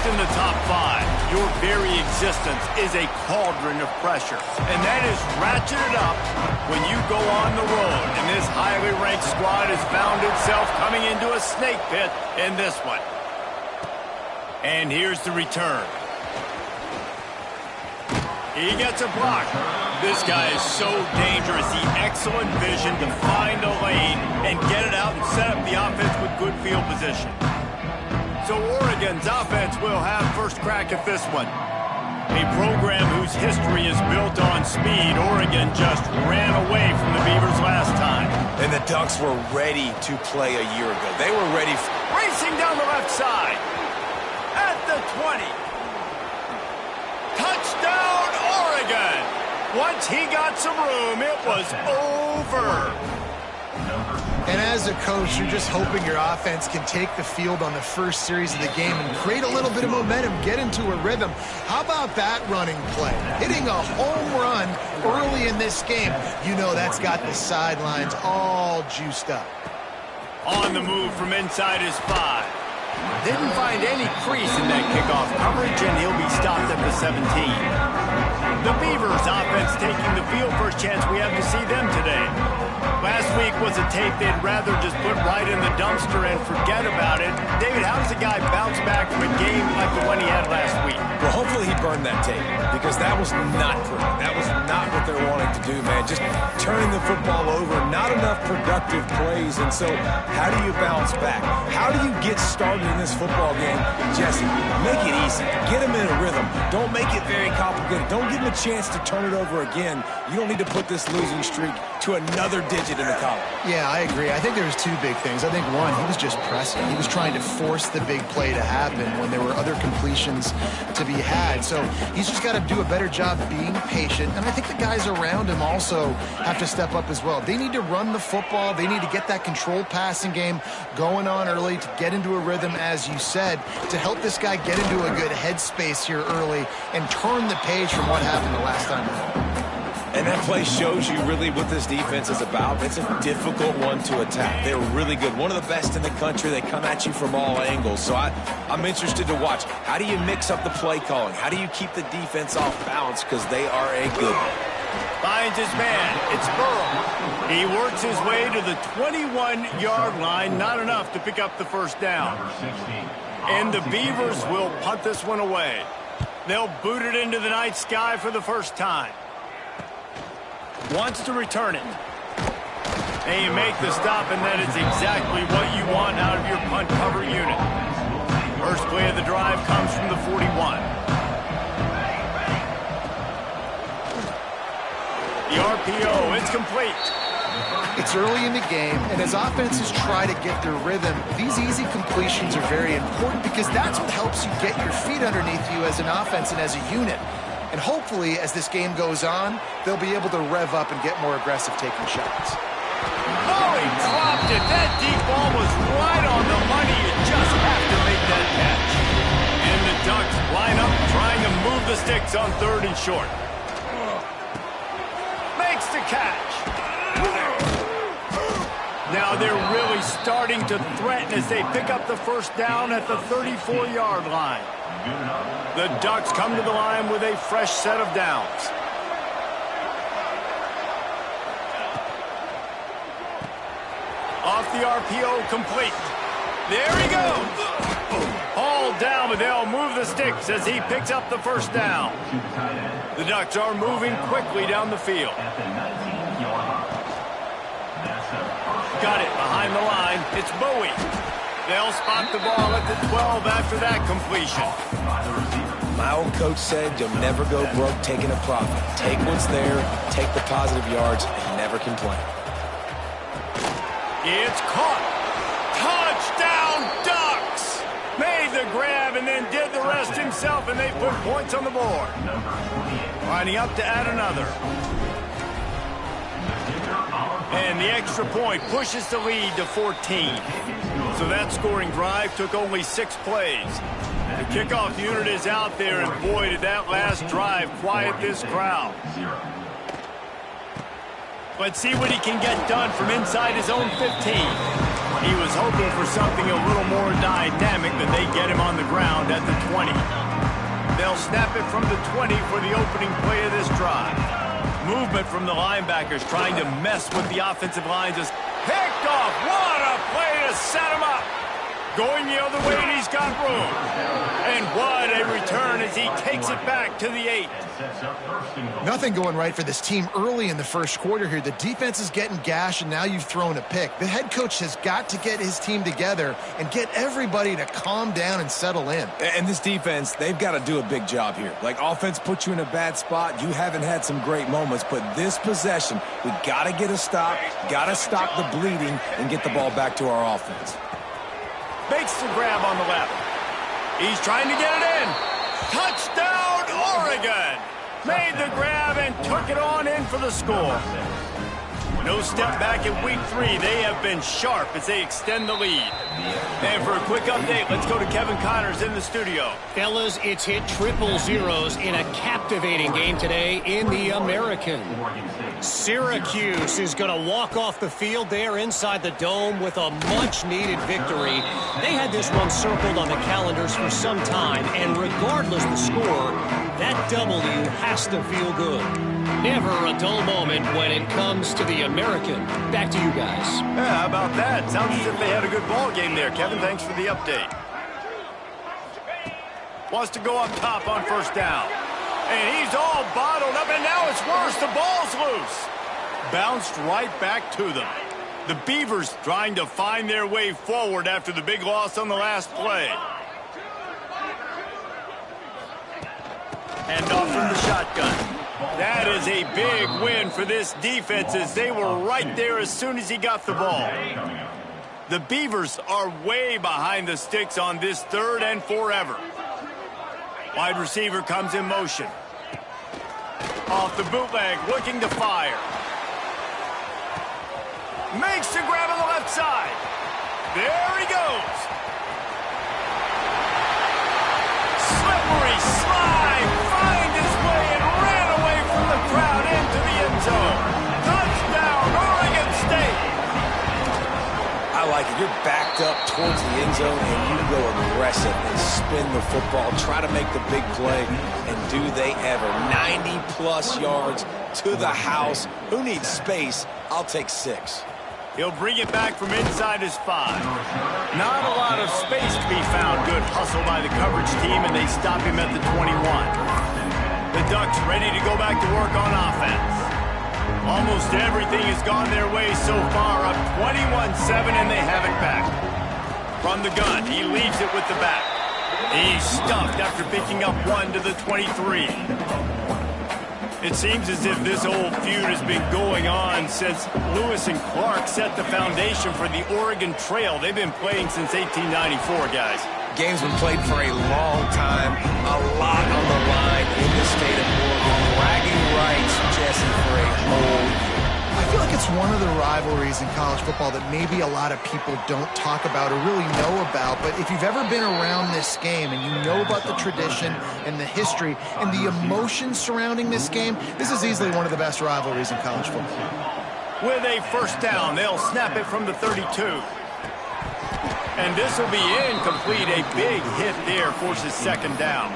in the top 5, your very existence is a cauldron of pressure. And that is ratcheted up when you go on the road. And this highly ranked squad has found itself coming into a snake pit in this one. And here's the return. He gets a block. This guy is so dangerous. He excellent vision to find a lane and get it out and set up the offense with good field position. So Oregon's offense will have first crack at this one. A program whose history is built on speed. Oregon just ran away from the Beavers last time. And the Ducks were ready to play a year ago. They were ready. Racing down the left side. At the 20. Touchdown, Oregon! Once he got some room, it was over. And as a coach, you're just hoping your offense can take the field on the first series of the game and create a little bit of momentum, get into a rhythm. How about that running play? Hitting a home run early in this game. You know that's got the sidelines all juiced up. On the move from inside his 5. Didn't find any crease in that kickoff coverage, and he'll be stopped at the 17. The Beavers offense taking the field. First chance we have to see them today. Last week was a tape they'd rather just put right in the dumpster and forget about it. David, how does a guy bounce back from a game like the one he had last week? Well, hopefully he burned that tape, because that was not pretty. That was not what they're wanting to do, man. Just turning the football over, not enough productive plays. And so how do you bounce back? How do you get started in this football game? Jesse, make it easy. Get him in a rhythm. Don't make it very complicated. Don't give him a chance to turn it over again. You don't need to put this losing streak to another digit in the column. Yeah, I agree. I think there's two big things. I think one, he was just pressing. He was trying to force the big play to happen when there were other completions to be had. So he's just got to do a better job being patient. And I think the guys around him also have to step up as well. They need to run the football. They need to get that controlled passing game going on early to get into a rhythm, as you said, to help this guy get into a good headspace here early and turn the page from what happened the last time around. And that play shows you really what this defense is about. It's a difficult one to attack. They're really good. One of the best in the country. They come at you from all angles. So I'm interested to watch. How do you mix up the play calling? How do you keep the defense off balance? Because they are a good one. Finds his man. It's Burrow. He works his way to the 21-yard line. Not enough to pick up the first down. And the Beavers will punt this one away. They'll boot it into the night sky for the first time. Wants to return it. And you make the stop, and that is exactly what you want out of your punt cover unit. First play of the drive comes from the 41. The RPO, it's complete. It's early in the game, and as offenses try to get their rhythm, these easy completions are very important because that's what helps you get your feet underneath you as an offense and as a unit. And hopefully, as this game goes on, they'll be able to rev up and get more aggressive taking shots. Oh, he dropped it. That deep ball was right on the money. You just have to make that catch. And the Ducks line up trying to move the sticks on 3rd and short. Makes the catch. Now they're really starting to threaten as they pick up the first down at the 34-yard line. The Ducks come to the line with a fresh set of downs. Off the RPO, complete. There he goes. All down, but they'll move the sticks as he picks up the first down. The Ducks are moving quickly down the field. Got it behind the line. It's Bowie. They'll spot the ball at the 12 after that completion. My old coach said you'll never go broke taking a profit. Take what's there, take the positive yards, and never complain. It's caught. Touchdown, Ducks! Made the grab and then did the rest himself, and they put points on the board. Lining up to add another. And the extra point pushes the lead to 14. So that scoring drive took only 6 plays. The kickoff unit is out there, and boy, did that last drive quiet this crowd. Let's see what he can get done from inside his own 15. He was hoping for something a little more dynamic, but they get him on the ground at the 20. They'll snap it from the 20 for the opening play of this drive. Movement from the linebackers trying to mess with the offensive lines. Is picked off. What a play to set him up. Going the other way, and he's got room. And what a return as he takes it back to the 8. Nothing going right for this team early in the first quarter here. The defense is getting gashed, and now you've thrown a pick. The head coach has got to get his team together and get everybody to calm down and settle in. And this defense, they've got to do a big job here. Like, offense puts you in a bad spot. You haven't had some great moments, but this possession, we got to get a stop, got to stop the bleeding, and get the ball back to our offense. Makes the grab on the left. He's trying to get it in. Touchdown, Oregon! Made the grab and took it on in for the score. No step back in week 3. They have been sharp as they extend the lead. And for a quick update, let's go to Kevin Connors in the studio. Fellas, it's hit triple zeros in a captivating game today in the American. Syracuse is going to walk off the field there inside the dome with a much-needed victory. They had this one circled on the calendars for some time, and regardless the score, that W has to feel good. Never a dull moment when it comes to the American. Back to you guys. Yeah, how about that? Sounds as if they had a good ball game there. Kevin, thanks for the update. Wants to go up top on first down. And he's all bottled up, and now it's worse. The ball's loose. Bounced right back to them. The Beavers trying to find their way forward after the big loss on the last play. And off from the shotgun. That is a big win for this defense as they were right there as soon as he got the ball. The Beavers are way behind the sticks on this 3rd and forever. Wide receiver comes in motion. Off the bootleg, looking to fire. Makes the grab on the left side. There he goes. Slippery slide. Find his way and ran away from the crowd into the end zone. Touchdown, Oregon State. I like it. You're backed up towards the end zone, and you go aggressive and spin the football, try to make the big play, and do they ever. 90-plus yards to the house. Who needs space? I'll take 6. He'll bring it back from inside his 5. Not a lot of space to be found. Good hustle by the coverage team, and they stop him at the 21. The Ducks ready to go back to work on offense. Almost everything has gone their way so far, up 21-7, and they have it back. From the gun, he leaves it with the back. He's stuffed after picking up 1 to the 23. It seems as if this old feud has been going on since Lewis and Clark set the foundation for the Oregon Trail. They've been playing since 1894, guys. Game's been played for a long time, a lot on the line in the state of Oregon. Bragging rights, Jesse, for a whole year. I feel like it's one of the rivalries in college football that maybe a lot of people don't talk about or really know about. But if you've ever been around this game and you know about the tradition and the history and the emotion surrounding this game, this is easily one of the best rivalries in college football. With a first down, they'll snap it from the 32. And this will be incomplete. A big hit there forces second down.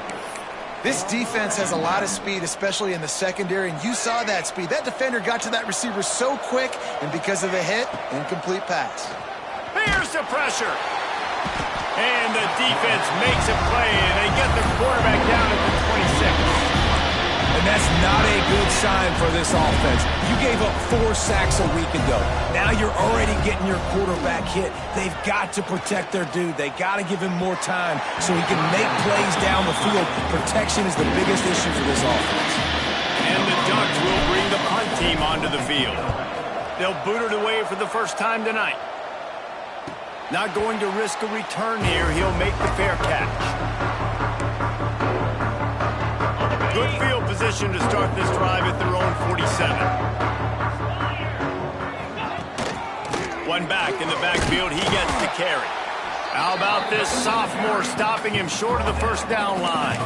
This defense has a lot of speed, especially in the secondary, and you saw that speed. That defender got to that receiver so quick, and because of the hit, incomplete pass. Here's the pressure. And the defense makes a play, and they get the quarterback down at the 26. And that's not a good sign for this offense. You gave up 4 sacks a week ago. Now you're already getting your quarterback hit. They've got to protect their dude. They got to give him more time so he can make plays down the field. Protection is the biggest issue for this offense. And the Ducks will bring the punt team onto the field. They'll boot it away for the first time tonight. Not going to risk a return here. He'll make the fair catch. Good field position to start this drive at their own 47. One back in the backfield. He gets the carry. How about this sophomore stopping him short of the first down line?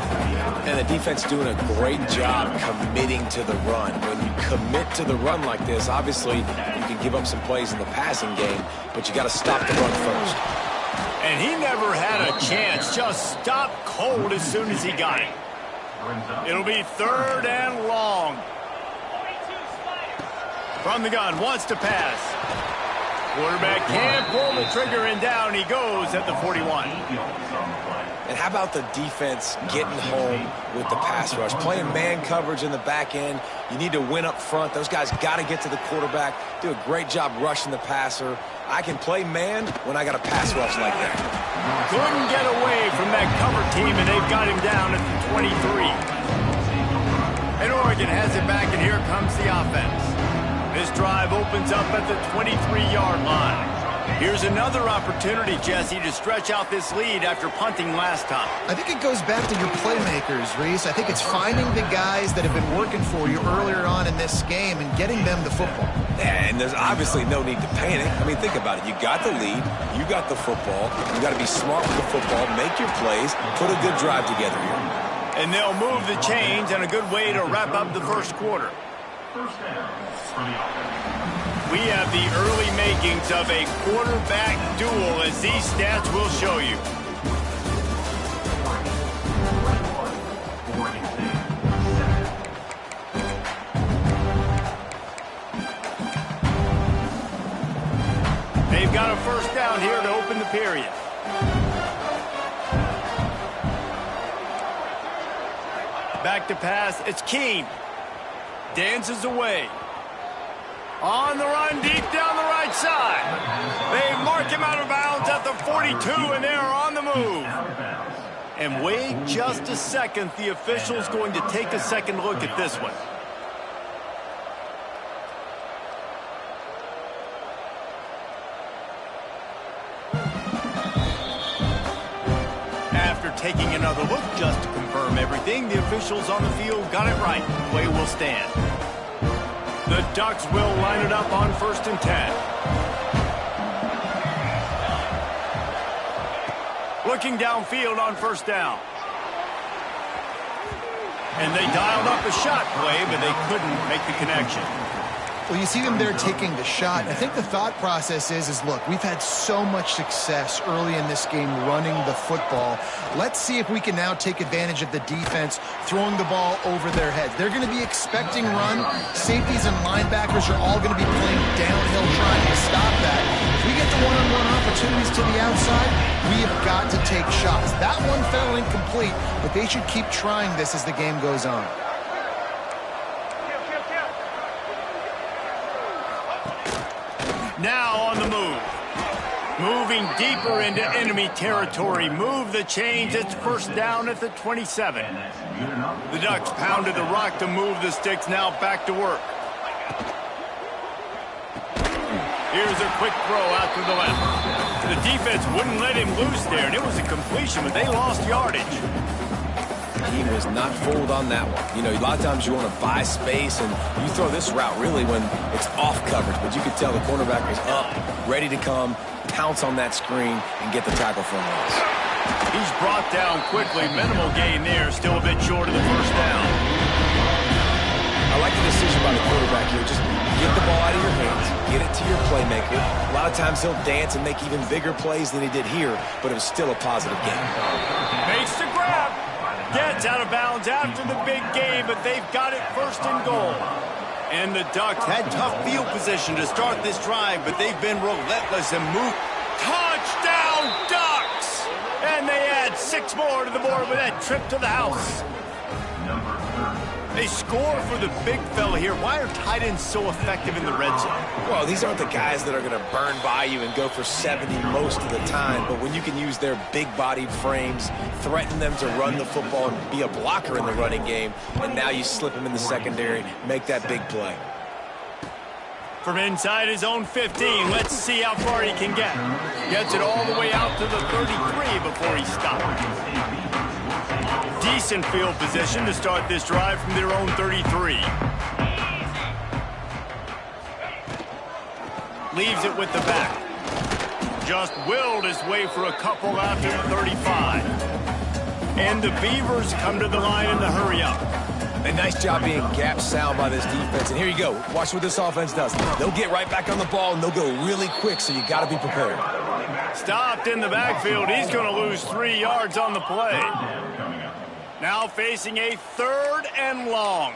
And the defense doing a great job committing to the run. When you commit to the run like this, obviously you can can give up some plays in the passing game, but you got to stop the run first. And he never had a chance. Just stopped cold as soon as he got it. It'll be 3rd and long. From the gun, wants to pass. Quarterback can't pull the trigger, and down he goes at the 41. And how about the defense getting home with the pass rush? Playing man coverage in the back end. You need to win up front. Those guys got to get to the quarterback. Do a great job rushing the passer. I can play man when I got a pass rush like that. Couldn't get away from that cover team, and they've got him down at the 23. And Oregon has it back, and here comes the offense. This drive opens up at the 23-yard line. Here's another opportunity, Jesse, to stretch out this lead after punting last time. I think it goes back to your playmakers, Reese. I think it's finding the guys that have been working for you earlier on in this game and getting them the football. Yeah, and there's obviously no need to panic. I mean, think about it. You got the lead. You got the football. You got to be smart with the football, make your plays, put a good drive together here. And they'll move the chains, and a good way to wrap up the first quarter. We have the early makings of a quarterback duel, as these stats will show you. They've got a first down here to open the period. Back to pass, it's Keene. Dances away. On the run, deep down the right side. They mark him out of bounds at the 42, and they're on the move. And wait just a second. The official's going to take a second look at this one. After taking another look just to confirm everything, the officials on the field got it right. Play will stand. The Ducks will line it up on 1st and 10. Looking downfield on 1st down. And they dialed up a shot play, but they couldn't make the connection. Well, you see them there taking the shot. I think the thought process is look, we've had so much success early in this game running the football. Let's see if we can now take advantage of the defense throwing the ball over their heads. They're going to be expecting run. Safeties and linebackers are all going to be playing downhill trying to stop that. If we get the one-on-one opportunities to the outside, we have got to take shots. That one fell incomplete, but they should keep trying this as the game goes on. Now on the move. Moving deeper into enemy territory. Move the chains. It's 1st down at the 27. The Ducks pounded the rock to move the sticks. Now back to work. Here's a quick throw out to the left. The defense wouldn't let him loose there, and it was a completion, but they lost yardage. He was not fooled on that one. You know, a lot of times you want to buy space, and you throw this route really when it's off coverage. But you could tell the cornerback was up, ready to come, pounce on that screen, and get the tackle for a loss. He's brought down quickly. Minimal gain there, still a bit short of the 1st down. I like the decision by the quarterback here. Just get the ball out of your hands, get it to your playmaker. A lot of times he'll dance and make even bigger plays than he did here, but it was still a positive game. Makes the grab. Gets out of bounds after the big game, but they've got it 1st and goal. And the Ducks had tough field position to start this drive, but they've been relentless and moved. Touchdown, Ducks! And they add 6 more to the board with that trip to the house. They score for the big fella here. Why are tight ends so effective in the red zone? Well, these aren't the guys that are going to burn by you and go for 70 most of the time, but when you can use their big-bodied frames, threaten them to run the football and be a blocker in the running game, and now you slip them in the secondary, make that big play. From inside his own 15, let's see how far he can get. Gets it all the way out to the 33 before he stops. Decent field position to start this drive from their own 33. Leaves it with the back. Just willed his way for a couple after the 35. And the Beavers come to the line in the hurry up. A nice job being gap sound by this defense. And here you go. Watch what this offense does. They'll get right back on the ball, and they'll go really quick, so you got to be prepared. Stopped in the backfield. He's going to lose 3 yards on the play. Now facing a 3rd and long.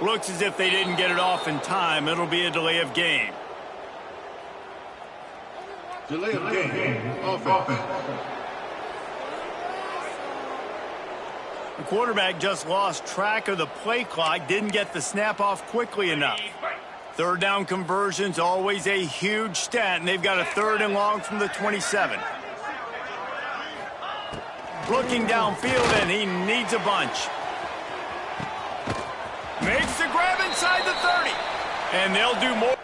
Looks as if they didn't get it off in time. It'll be a delay of game. Delay of game. Offense. The quarterback just lost track of the play clock. Didn't get the snap off quickly enough. 3rd down conversion's always a huge stat, and they've got a 3rd and long from the 27. Looking downfield, and he needs a bunch. Makes the grab inside the 30. And they'll do more.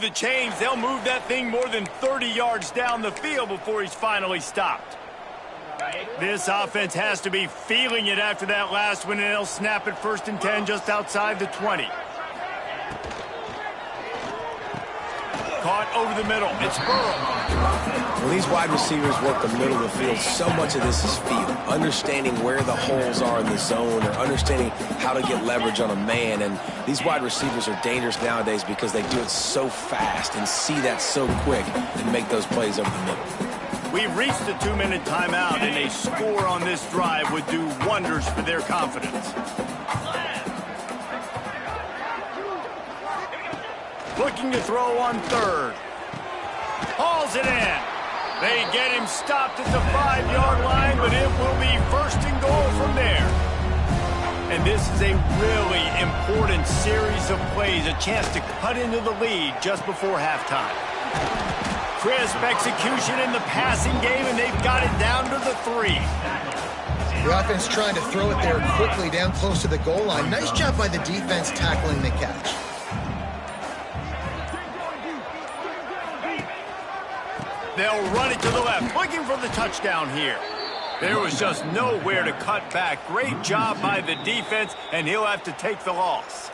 The chains, they'll move that thing more than 30 yards down the field before he's finally stopped. This offense has to be feeling it after that last one, and they'll snap it 1st and 10 just outside the 20. Caught over the middle. It's Burrow. When these wide receivers work the middle of the field, so much of this is feel. Understanding where the holes are in the zone, or understanding how to get leverage on a man. And these wide receivers are dangerous nowadays because they do it so fast and see that so quick and make those plays over the middle. We've reached the 2-minute timeout, and a score on this drive would do wonders for their confidence. Looking to throw on 3rd. Hauls it in. They get him stopped at the 5-yard line, but it will be 1st and goal from there. And this is a really important series of plays, a chance to cut into the lead just before halftime. Crisp execution in the passing game, and they've got it down to the 3. The offense trying to throw it there quickly down close to the goal line. Nice job by the defense tackling the catch. They'll run it to the left, looking for the touchdown here. There was just nowhere to cut back. Great job by the defense, and he'll have to take the loss.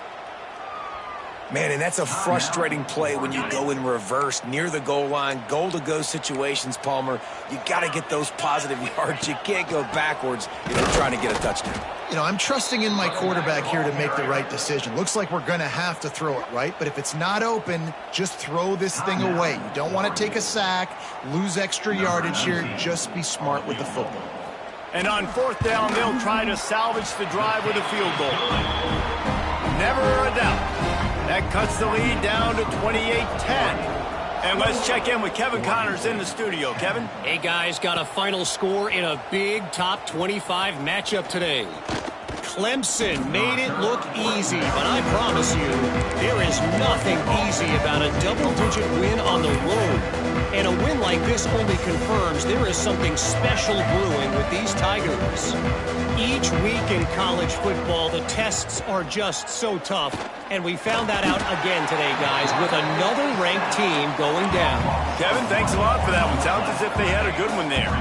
Man, and that's a frustrating play when you go in reverse near the goal line, goal-to-go situations, Palmer. You got to get those positive yards. You can't go backwards if you're trying to get a touchdown. You know, I'm trusting in my quarterback here to make the right decision. Looks like we're going to have to throw it, right? But if it's not open, just throw this thing away. You don't want to take a sack, lose extra yardage here. Just be smart with the football. And on 4th down, they'll try to salvage the drive with a field goal. Never a doubt. That cuts the lead down to 28-10. And let's check in with Kevin Connors in the studio. Kevin? Hey, guys, got a final score in a big top 25 matchup today. Clemson made it look easy, but I promise you, there is nothing easy about a double-digit win on the road. And a win like this only confirms there is something special brewing with these Tigers. Each week in college football, the tests are just so tough. And we found that out again today, guys, with another ranked team going down. Kevin, thanks a lot for that one. Sounds as if they had a good one there.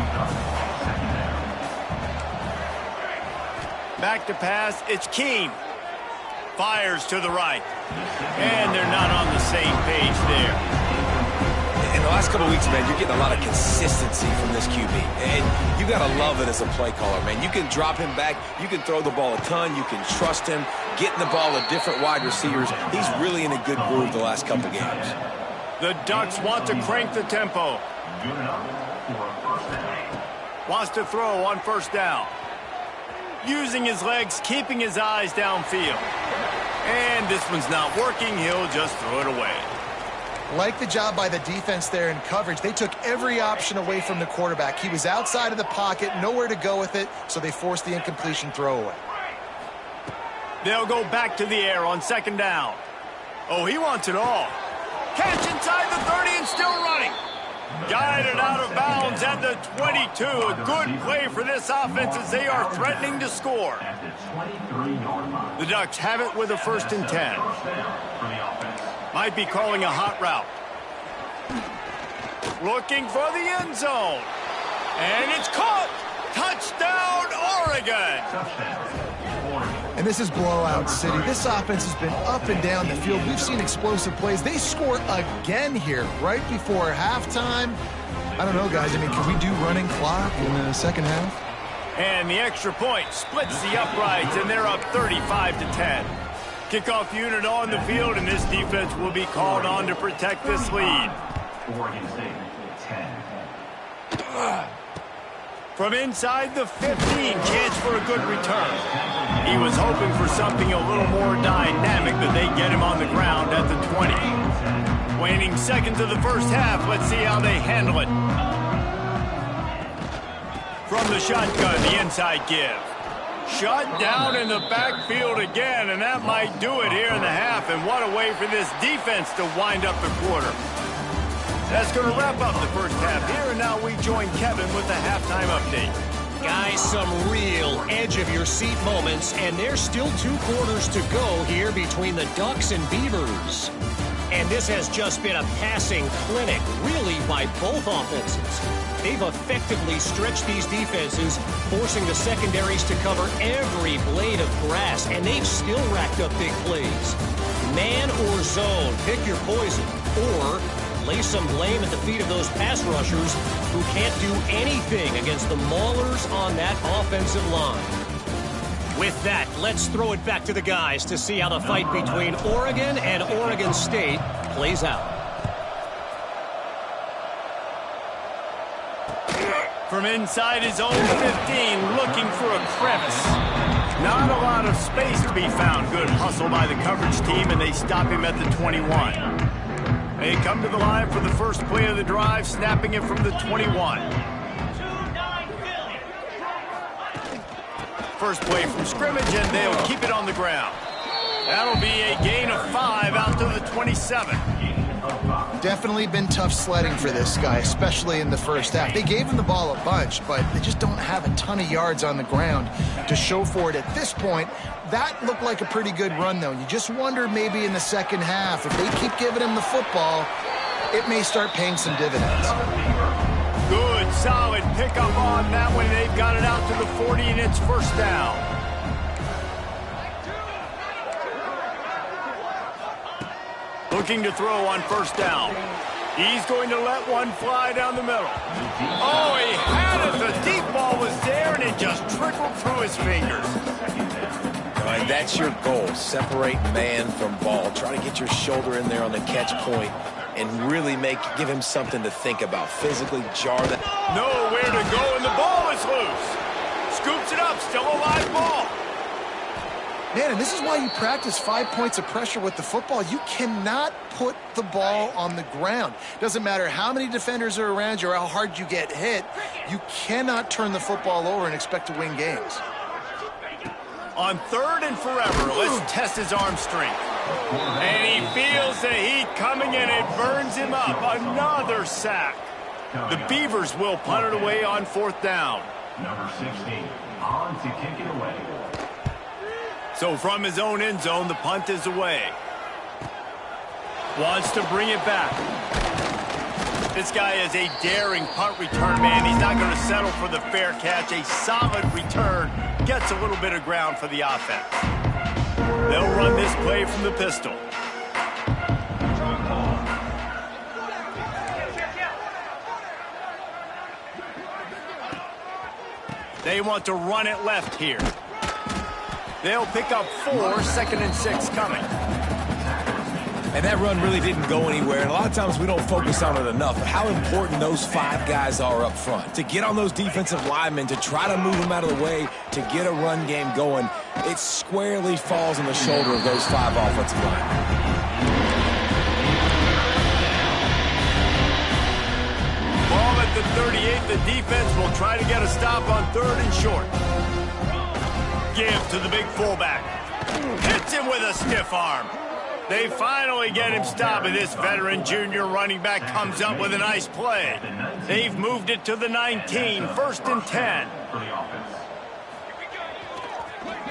Back to pass, it's Keene. Fires to the right. And they're not on the same page there. In the last couple of weeks, man, you're getting a lot of consistency from this QB. And you got to love it as a play caller, man. You can drop him back. You can throw the ball a ton. You can trust him. Getting the ball to different wide receivers. He's really in a good groove the last couple games. The Ducks want to crank the tempo. Wants to throw on 1st down. Using his legs, keeping his eyes downfield. And this one's not working. He'll just throw it away. Like the job by the defense there in coverage. They took every option away from the quarterback. He was outside of the pocket, nowhere to go with it, so they forced the incompletion throwaway. They'll go back to the air on second down. Oh, he wants it all. Catch inside the 30 and still running. Guided out of bounds at the 22. A good play for this offense as they are threatening to score. The Ducks have it with a 1st and 10. Might be calling a hot route. Looking for the end zone. And it's caught. Touchdown, Oregon. And this is blowout city. This offense has been up and down the field. We've seen explosive plays. They score again here right before halftime. I don't know, guys. I mean, can we do running clock in the second half? And the extra point splits the uprights, and they're up 35-10. Kickoff unit on the field, and this defense will be called on to protect this lead. Oregon State, 10. From inside the 15, chance for a good return. He was hoping for something a little more dynamic, but they get him on the ground at the 20. Waning seconds of the first half, let's see how they handle it. From the shotgun, the inside give. Shut down in the backfield again, and that might do it here in the half. And what a way for this defense to wind up the quarter. That's going to wrap up the first half here, and now we join Kevin with the halftime update. Guys, some real edge-of-your-seat moments, and there's still 2 quarters to go here between the Ducks and Beavers. And this has just been a passing clinic, really, by both offenses. They've effectively stretched these defenses, forcing the secondaries to cover every blade of grass, and they've still racked up big plays. Man or zone, pick your poison, or lay some blame at the feet of those pass rushers who can't do anything against the maulers on that offensive line. With that, let's throw it back to the guys to see how the fight between Oregon and Oregon State plays out. From inside his own 15, looking for a crevice. Not a lot of space to be found. Good hustle by the coverage team, and they stop him at the 21. They come to the line for the first play of the drive, snapping it from the 21. First play from scrimmage, and they'll keep it on the ground. That'll be a gain of 5 out to the 27. Definitely been tough sledding for this guy, especially in the first half. They gave him the ball a bunch, but they just don't have a ton of yards on the ground to show for it at this point. That looked like a pretty good run, though. You just wonder maybe in the second half, if they keep giving him the football, it may start paying some dividends. Good, solid pickup on that one. They've got it out to the 40, and it's first down. Looking to throw on first down. He's going to let one fly down the middle. Oh, he had it. The deep ball was there, and it just trickled through his fingers. All right, that's your goal. Separate man from ball. Try to get your shoulder in there on the catch point and really give him something to think about. Physically jar that. Nowhere to go, and the ball is loose. Scoops it up, still a live ball. Man, and this is why you practice 5 points of pressure with the football. You cannot put the ball on the ground. Doesn't matter how many defenders are around you or how hard you get hit. You cannot turn the football over and expect to win games. On 3rd and forever, let's test his arm strength. And he feels the heat coming, and it burns him up. Another sack. The Beavers will punt it away on 4th down. Number 16, on to kick it away. So from his own end zone, the punt is away. Wants to bring it back. This guy is a daring punt return man. He's not going to settle for the fair catch. A solid return gets a little bit of ground for the offense. They'll run this play from the pistol. They want to run it left here. They'll pick up 4, 2nd and 6 coming. And that run really didn't go anywhere. And a lot of times we don't focus on it enough. But how important those 5 guys are up front. To get on those defensive linemen, to try to move them out of the way, to get a run game going, it squarely falls on the shoulder of those 5 offensive linemen. the 38. The defense will try to get a stop on 3rd and short. Give to the big fullback. Hits him with a stiff arm. They finally get him stopped, and this veteran junior running back comes up with a nice play. They've moved it to the 19, 1st and 10.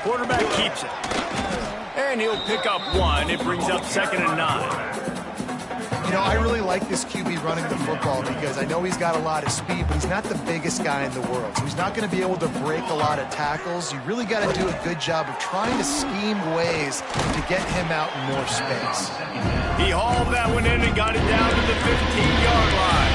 Quarterback keeps it. And he'll pick up 1. It brings up 2nd and 9. You know, I really like this QB running the football because I know he's got a lot of speed, but he's not the biggest guy in the world. So he's not going to be able to break a lot of tackles. You really got to do a good job of trying to scheme ways to get him out in more space. He hauled that one in and got it down to the 15-yard line.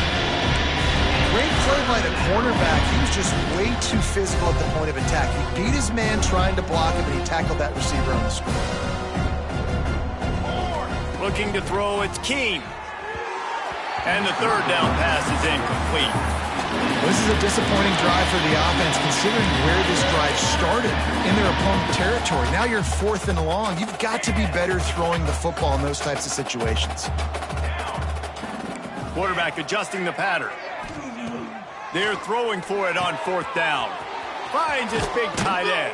Great play by the cornerback. He was just way too physical at the point of attack. He beat his man trying to block him, and he tackled that receiver on the screen. Looking to throw, it's Keene. And the 3rd down pass is incomplete. This is a disappointing drive for the offense, considering where this drive started, in their opponent territory. Now you're 4th and long. You've got to be better throwing the football in those types of situations. Quarterback adjusting the pattern. They're throwing for it on 4th down. Finds his big tight end.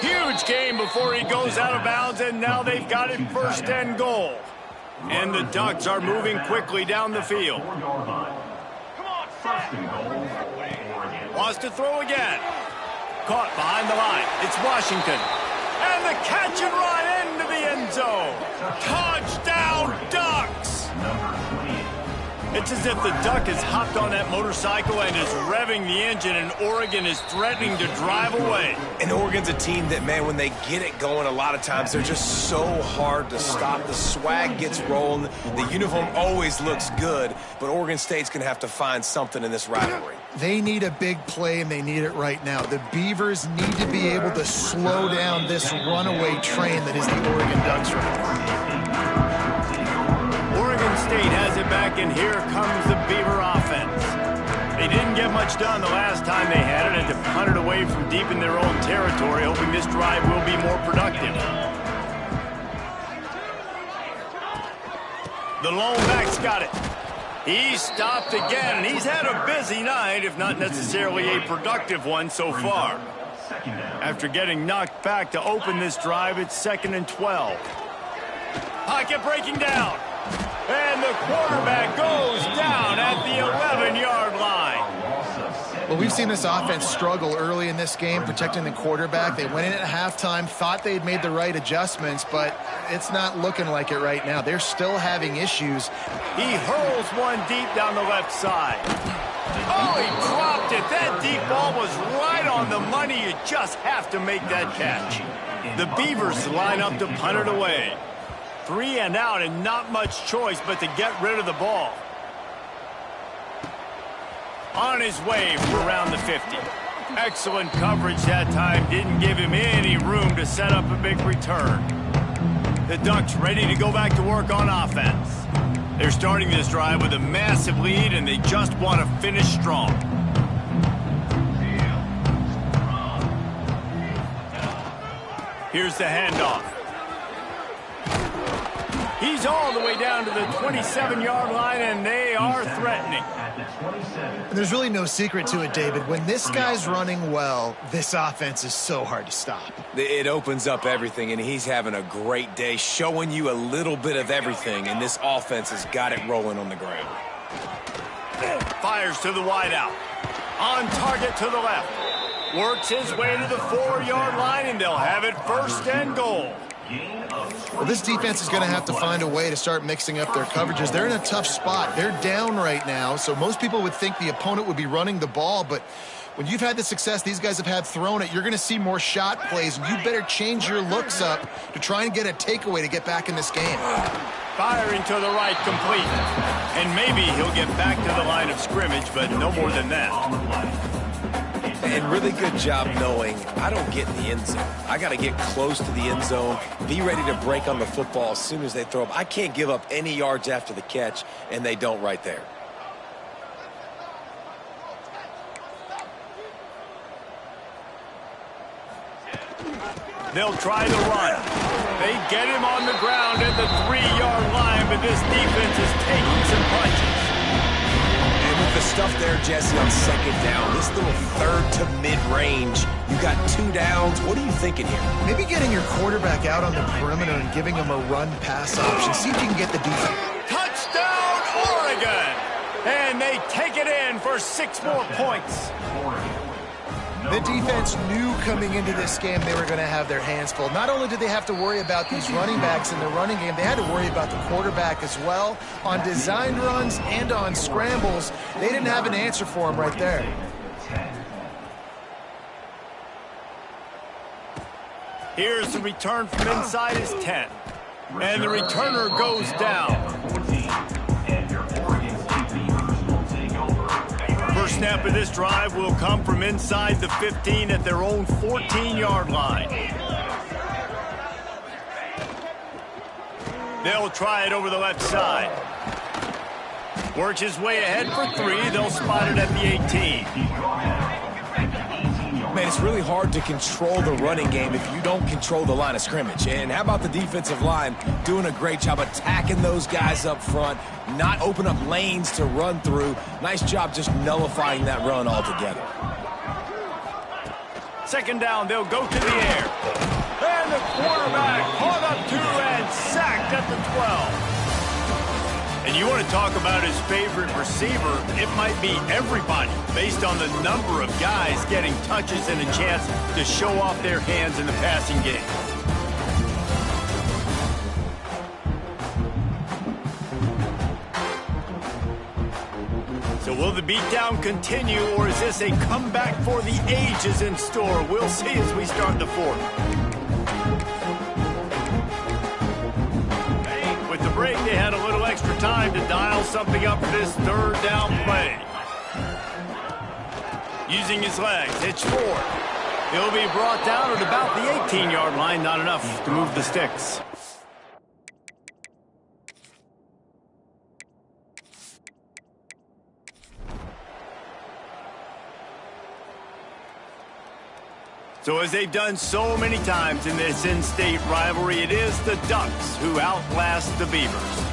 Huge gain before he goes out of bounds, and now they've got it 1st and goal. And the Ducks are moving quickly down the field. Wants to throw again. Caught behind the line. It's Washington. And the catch and run into the end zone. Touchdown, Ducks! It's as if the Duck has hopped on that motorcycle and is revving the engine, and Oregon is threatening to drive away. And Oregon's a team that, man, when they get it going, a lot of times they're just so hard to stop. The swag gets rolling. The uniform always looks good, but Oregon State's going to have to find something in this rivalry. They need a big play, and they need it right now. The Beavers need to be able to slow down this runaway train that is the Oregon Ducks right now. Oregon State has it back, and here comes the Beaver offense. They didn't get much done the last time they had it, and to punt it away from deep in their own territory, hoping this drive will be more productive. The lone back's got it. He's stopped again, and he's had a busy night, if not necessarily a productive one so far. After getting knocked back to open this drive, it's 2nd and 12. Pocket breaking down. And the quarterback goes down at the 11-yard line. Well, we've seen this offense struggle early in this game, protecting the quarterback. They went in at halftime, thought they'd made the right adjustments, but it's not looking like it right now. They're still having issues. He hurls one deep down the left side. Oh, he dropped it. That deep ball was right on the money. You just have to make that catch. The Beavers line up to punt it away. 3 and out, and not much choice but to get rid of the ball. On his way from around the 50. Excellent coverage that time. Didn't give him any room to set up a big return. The Ducks ready to go back to work on offense. They're starting this drive with a massive lead, and they just want to finish strong. Here's the handoff. He's all the way down to the 27-yard line, and they are threatening. And there's really no secret to it, David. When this guy's running well, this offense is so hard to stop. It opens up everything, and he's having a great day, showing you a little bit of everything, and this offense has got it rolling on the ground. Fires to the wideout. On target to the left. Works his way to the 4-yard line, and they'll have it 1st and goal. Well, this defense is going to have to find a way to start mixing up their coverages. They're in a tough spot. They're down right now, so most people would think the opponent would be running the ball, but when you've had the success these guys have had throwing it, you're going to see more shot plays, and you better change your looks up to try and get a takeaway to get back in this game. Firing to the right, complete. And maybe he'll get back to the line of scrimmage, but no more than that. And really good job knowing I don't get in the end zone. I got to get close to the end zone, be ready to break on the football as soon as they throw up. I can't give up any yards after the catch, and they don't right there. They'll try the run. They get him on the ground at the 3-yard line, but this defense is taking some punches. And with the stuff there, Jesse, on second down. This little third to mid-range. You got 2 downs. What are you thinking here? Maybe getting your quarterback out on the perimeter and giving him a run-pass option. See if you can get the defense. Touchdown, Oregon! And they take it in for 6 more points. The defense knew coming into this game they were going to have their hands full. Not only did they have to worry about these running backs in the running game, they had to worry about the quarterback as well. On design runs and on scrambles, they didn't have an answer for him right there. Here's the return from inside his 10. And the returner goes down. First snap of this drive will come from inside the 15 at their own 14-yard line. They'll try it over the left side. Works his way ahead for 3. They'll spot it at the 18. Man, it's really hard to control the running game if you don't control the line of scrimmage. And how about the defensive line doing a great job attacking those guys up front, not open up lanes to run through. Nice job just nullifying that run altogether. Second down, they'll go to the air. And the quarterback caught up to and sacked at the 12. And you want to talk about his favorite receiver, it might be everybody based on the number of guys getting touches and a chance to show off their hands in the passing game. So will the beatdown continue, or is this a comeback for the ages in store? We'll see as we start the fourth. Break, they had a little extra time to dial something up for this third down play. Using his legs, it's forward. He'll be brought down at about the 18-yard line, not enough to move the sticks. So as they've done so many times in this in-state rivalry, it is the Ducks who outlast the Beavers.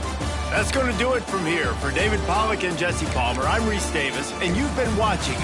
That's going to do it from here. For David Pollack and Jesse Palmer, I'm Reese Davis, and you've been watching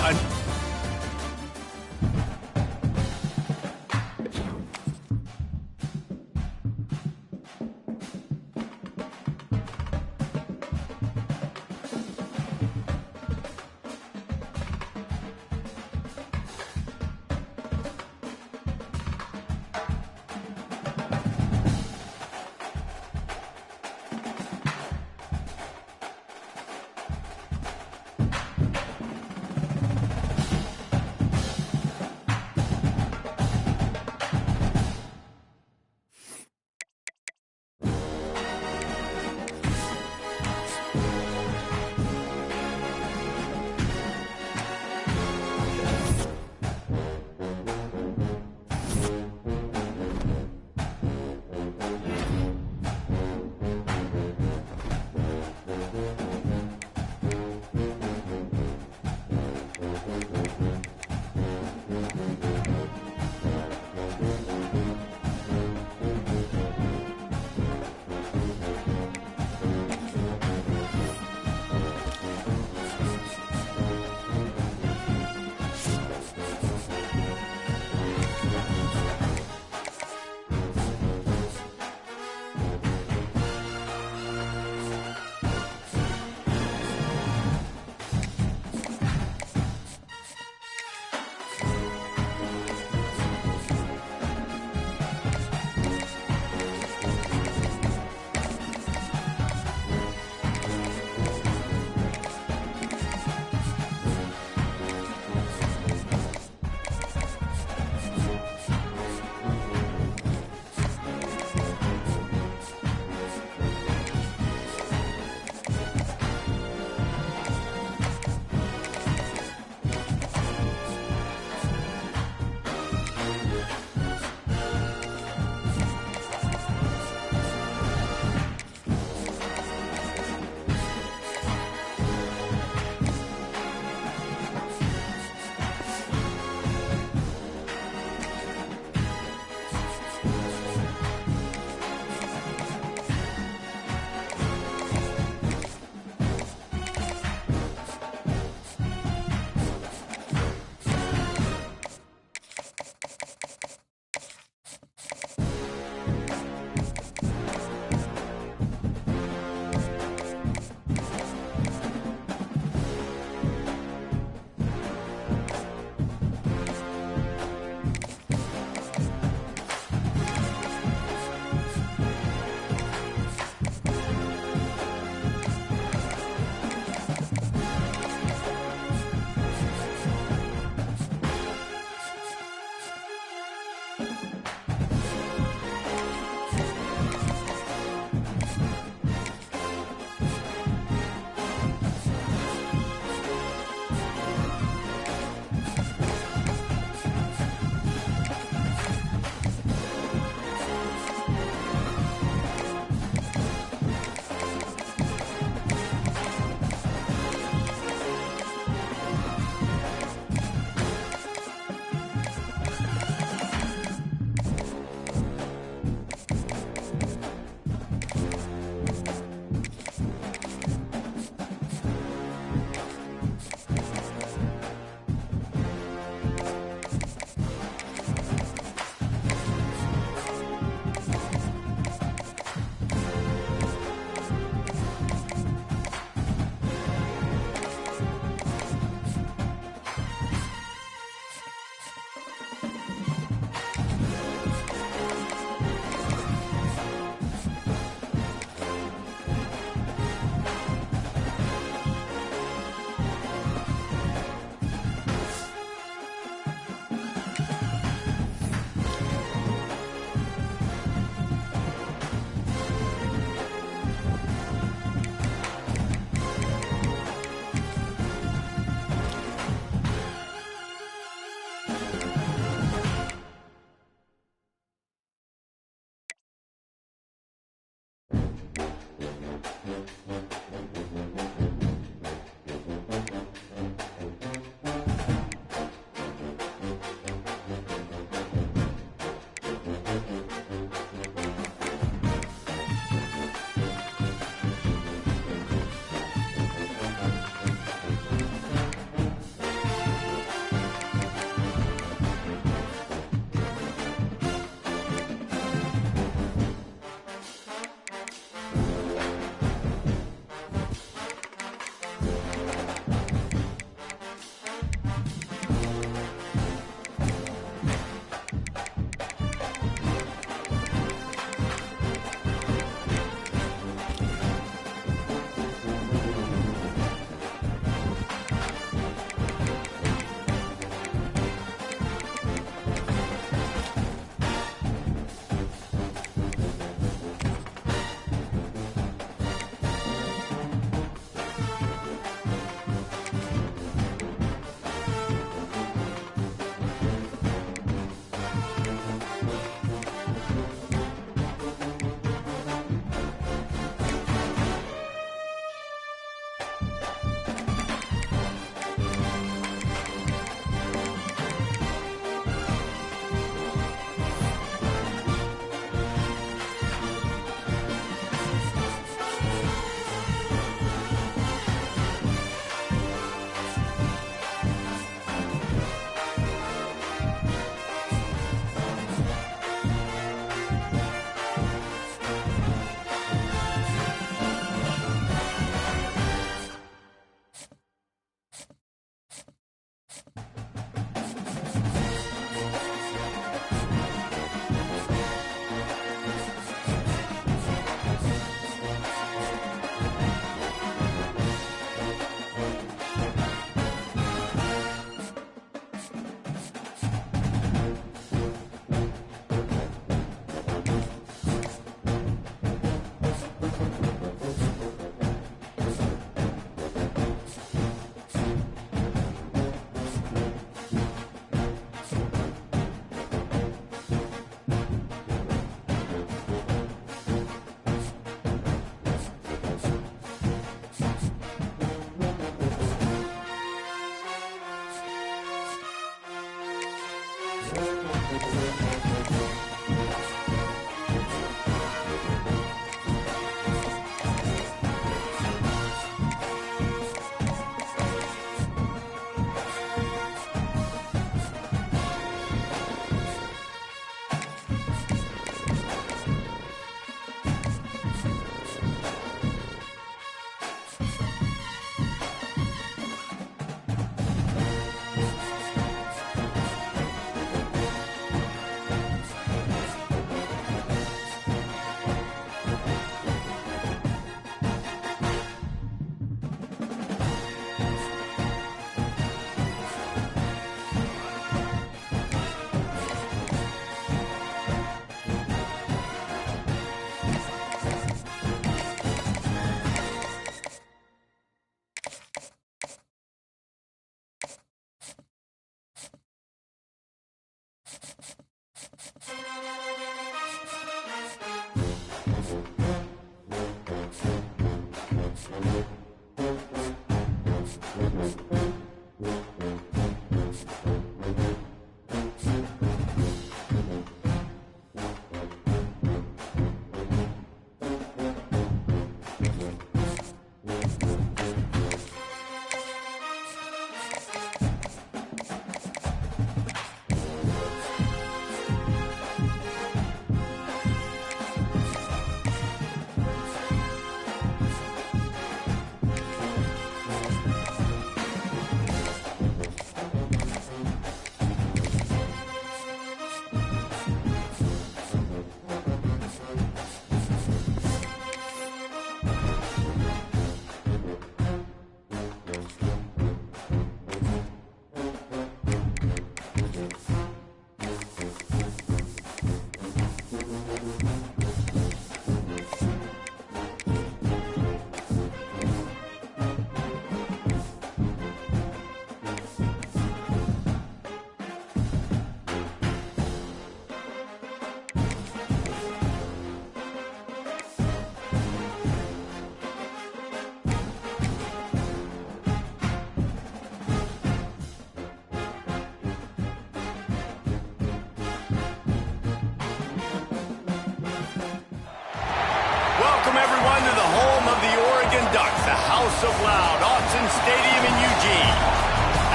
Welcome, everyone, to the home of the Oregon Ducks, the House of Loud, Autzen Stadium in Eugene.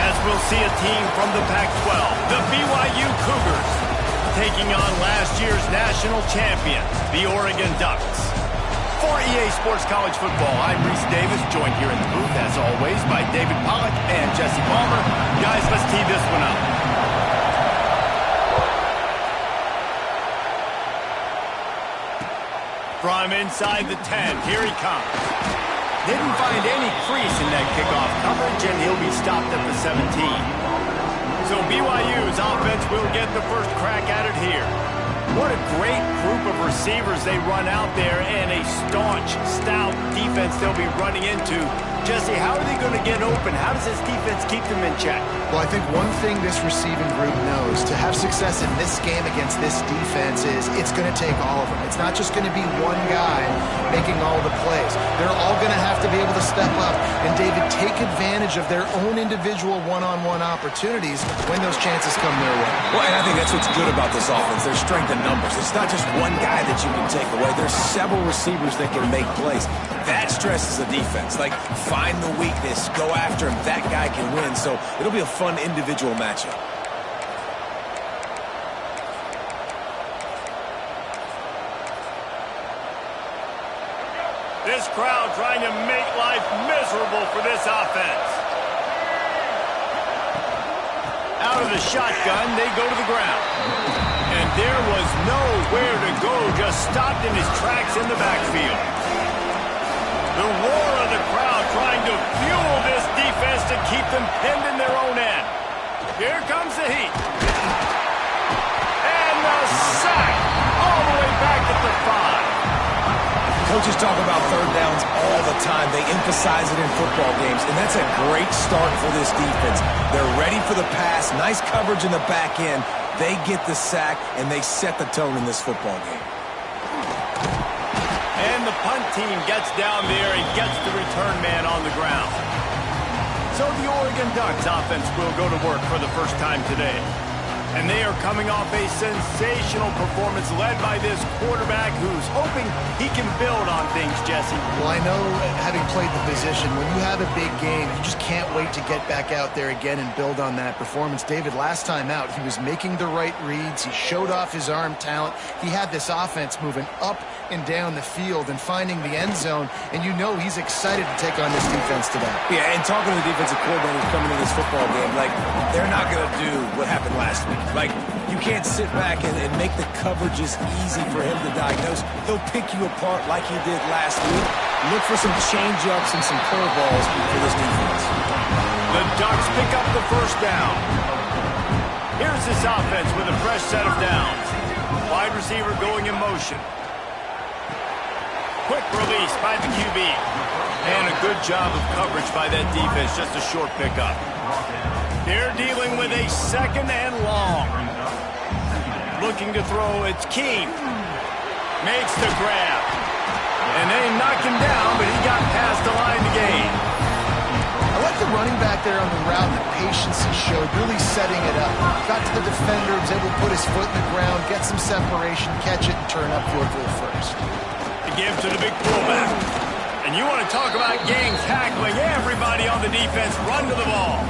As we'll see a team from the Pac-12, the BYU Cougars, taking on last year's national champion, the Oregon Ducks. For EA Sports College Football, I'm Reese Davis, joined here in the booth, as always, by David Pollack and Jesse Palmer. Guys, let's tee this one up. From inside the 10, here he comes. Didn't find any crease in that kickoff coverage, and he'll be stopped at the 17. So BYU's offense will get the first crack at it here. What a great group of receivers they run out there, and a staunch, stout defense they'll be running into. Jesse, how are they going to get open? How does this defense keep them in check? Well, I think one thing this receiving group knows, to have success in this game against this defense, is it's going to take all of them. It's not just going to be one guy making all the plays. They're all going to have to be able to step up and, David, take advantage of their own individual one-on-one opportunities when those chances come their way. Well, and I think that's what's good about this offense. There's strength in numbers. It's not just one guy that you can take away. There's several receivers that can make plays. That stresses the defense. Like, find the weakness, go after him. That guy can win. So it'll be a fun individual matchup. This crowd trying to make life miserable for this offense. Out of the shotgun, they go to the ground. And there was nowhere to go, just stopped in his tracks in the backfield. The roar of the crowd trying to fuel this defense to keep them pinned in their own end. Here comes the heat. And the sack all the way back at the 5. Coaches talk about third downs all the time. They emphasize it in football games, and that's a great start for this defense. They're ready for the pass, nice coverage in the back end. They get the sack, and they set the tone in this football game. And the punt team gets down there and gets the return man on the ground. So the Oregon Ducks offense will go to work for the first time today. And they are coming off a sensational performance led by this quarterback who's hoping he can build on things, Jesse. Well, I know, having played the position, when you have a big game, you just can't wait to get back out there again and build on that performance. David, last time out, he was making the right reads. He showed off his arm talent. He had this offense moving up and down the field and finding the end zone, and you know he's excited to take on this defense today. Yeah, and talking to the defensive coordinators coming into this football game, like, they're not going to do what happened last week. Like, you can't sit back and make the coverages easy for him to diagnose. He'll pick you apart like he did last week. Look for some change-ups and some curveballs for this defense. The Ducks pick up the first down. Here's this offense with a fresh set of downs. Wide receiver going in motion. Quick release by the QB. And a good job of coverage by that defense, just a short pickup. They're dealing with a second and long. Looking to throw, it's Keene. Makes the grab. And they knock him down, but he got past the line to gain. I like the running back there on the route, the patience he showed, really setting it up. Got to the defender, was able to put his foot in the ground, get some separation, catch it, and turn upfield for the first. To give to the big fullback. And you want to talk about gangs tackling, everybody on the defense run to the ball.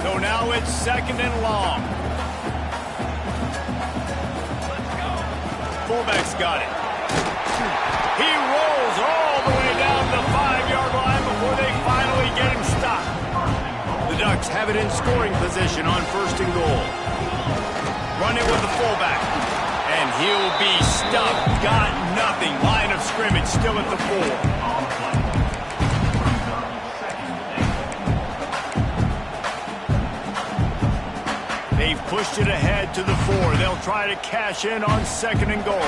So now it's second and long. Fullback's got it. He rolls all the way down the 5-yard line before they finally get him stopped. The Ducks have it in scoring position on first and goal. Running with the fullback. And he'll be stuffed. Got nothing. Line of scrimmage still at the 4. They've pushed it ahead to the 4. They'll try to cash in on second and goal.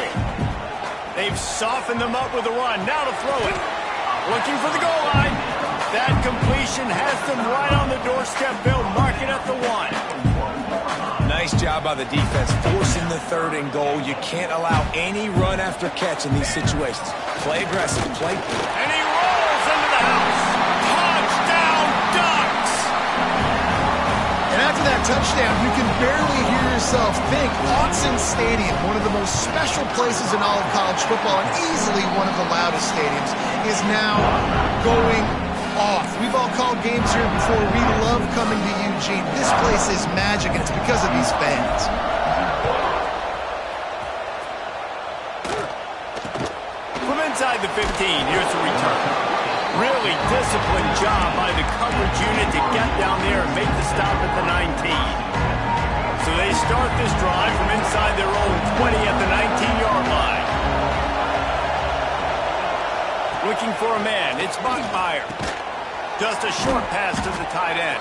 They've softened them up with a run. Now to throw it. Looking for the goal line. That completion has them right on the doorstep. They'll mark it at the 1. Nice job by the defense, forcing the third and goal. You can't allow any run after catch in these situations. Play aggressive. Play. And he rolls into the house. Touchdown, Ducks! And after that touchdown, you can barely hear yourself think. Autzen Stadium, one of the most special places in all of college football and easily one of the loudest stadiums, is now going off. We've all called games here before. We love coming to Eugene. This place is magic, and it's because of these fans. From inside the 15, here's the return. Really disciplined job by the coverage unit to get down there and make the stop at the 19. So they start this drive from inside their own 20 at the 19-yard line. Looking for a man, it's Buckmeyer. Just a short pass to the tight end.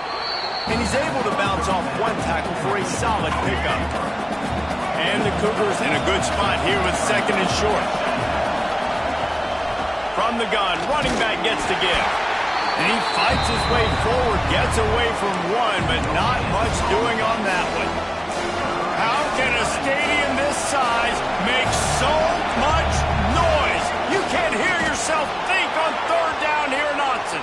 And he's able to bounce off one tackle for a solid pickup. And the Cougars in a good spot here with second and short. From the gun, running back gets to give. And he fights his way forward, gets away from one, but not much doing on that one. How can a stadium this size make so much noise? You can't hear yourself think on third down here in Autzen.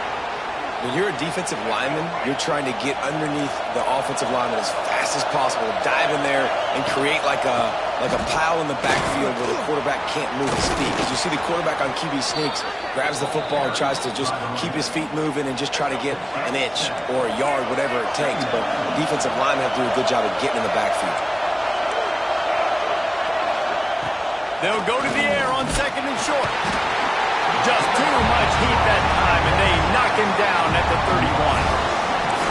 When you're a defensive lineman, you're trying to get underneath the offensive lineman as fast as possible, dive in there and create like a pile in the backfield where the quarterback can't move his feet. Because you see the quarterback on QB sneaks, grabs the football and tries to just keep his feet moving and just try to get an inch or a yard, whatever it takes. But the defensive linemen have to do a good job of getting in the backfield. They'll go to the air on second and short. Just too much heat that time, and they knock him down at the 31.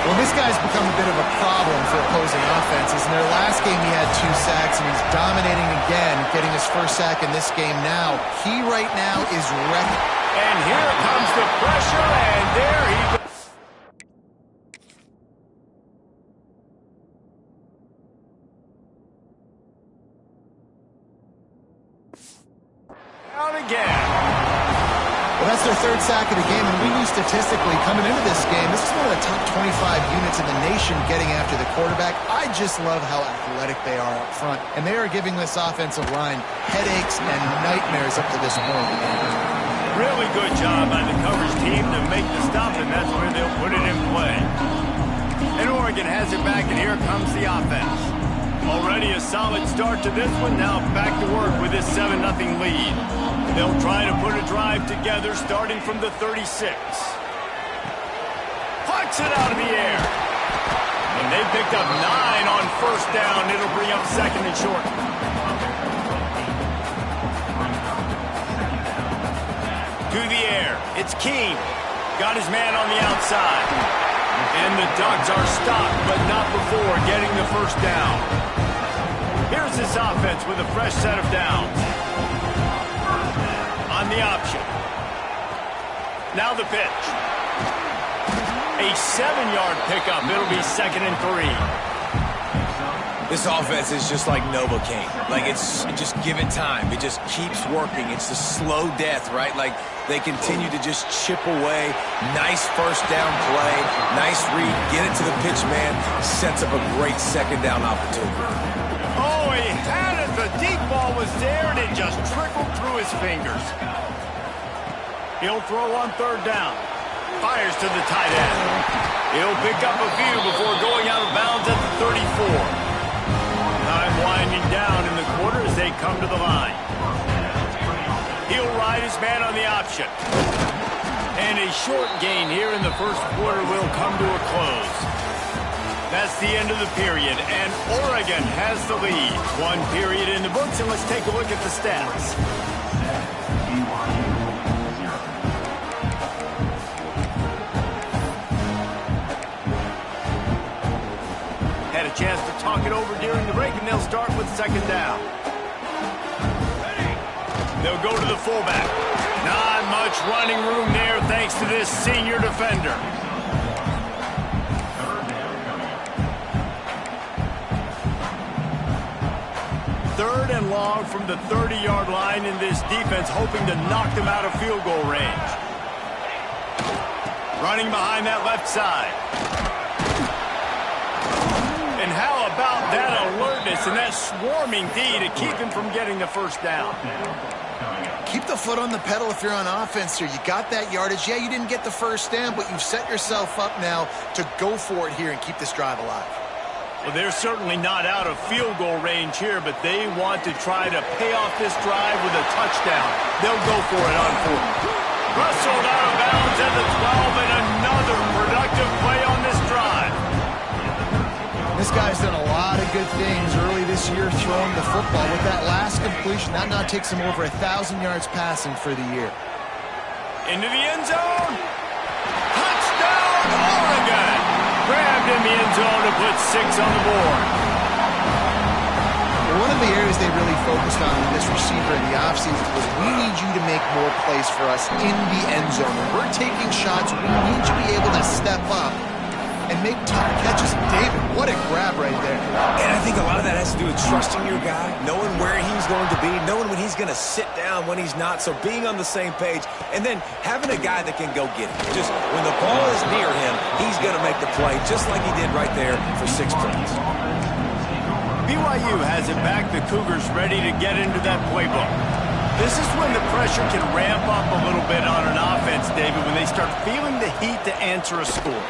Well, this guy's become a bit of a problem for opposing offenses. In their last game, he had 2 sacks, and he's dominating again, getting his first sack in this game now. He right now is wrecking. And here comes the pressure, and there he goes. Out again. Well, that's their 3rd sack of the game, and we knew statistically coming into this game, this is one of the top 25 units in the nation getting after the quarterback. I just love how athletic they are up front, and they are giving this offensive line headaches and nightmares up to this point. Really good job by the coverage team to make the stop, and that's where they'll put it in play. And Oregon has it back, and here comes the offense. Already a solid start to this one. Now back to work with this 7-0 lead. They'll try to put a drive together starting from the 36. Pucks it out of the air. And they picked up 9 on first down. It'll bring up second and short. To the air. It's Keene. Got his man on the outside. And the Ducks are stopped, but not before getting the first down. Here's this offense with a fresh set of downs. On the option. Now the pitch. A 7-yard pickup. It'll be second and 3. This offense is just like Novocaine. Like, it's just give it time. It just keeps working. It's the slow death, right? Like, they continue to just chip away. Nice first down play. Nice read. Get it to the pitch man. Sets up a great second down opportunity. Oh, he had it. The deep ball was there, and it just trickled through his fingers. He'll throw on third down. Fires to the tight end. He'll pick up a few before going out of bounds at the 34. Time winding down in the quarter as they come to the line. He'll ride his man on the option. And a short gain here in the first quarter will come to a close. That's the end of the period, and Oregon has the lead. 1 period in the books, and let's take a look at the stats. Had a chance to talk it over during the break, and they'll start with second down. They'll go to the fullback. Not much running room there thanks to this senior defender. Third and long from the 30-yard line in this defense, hoping to knock them out of field goal range. Running behind that left side. And how about that alertness and that swarming D to keep him from getting the first down? Keep the foot on the pedal if you're on offense here. You got that yardage. Yeah, you didn't get the first down, but you've set yourself up now to go for it here and keep this drive alive. Well, they're certainly not out of field goal range here, but they want to try to pay off this drive with a touchdown. They'll go for it on fourth. Rustled out of bounds at the 12, and another productive play on this drive. This guy's done a lot of good things early this year throwing the football. With that last completion, that now takes him over 1,000 yards passing for the year. Into the end zone. Touchdown, Oregon. Grabbed in the end zone to put 6 on the board. One of the areas they really focused on with this receiver in the offseason was we need you to make more plays for us in the end zone. When we're taking shots, we need you to be able to step up and make tough catches. David, what a grab right there. And I think a lot of that has to do with trusting your guy, knowing where he's going to be, knowing when he's going to sit down, when he's not, so being on the same page, and then having a guy that can go get it. Just when the ball is near him, he's going to make the play, just like he did right there for 6 points. BYU has it back. The Cougars ready to get into that playbook. This is when the pressure can ramp up a little bit on an offense, David, when they start feeling the heat to answer a score.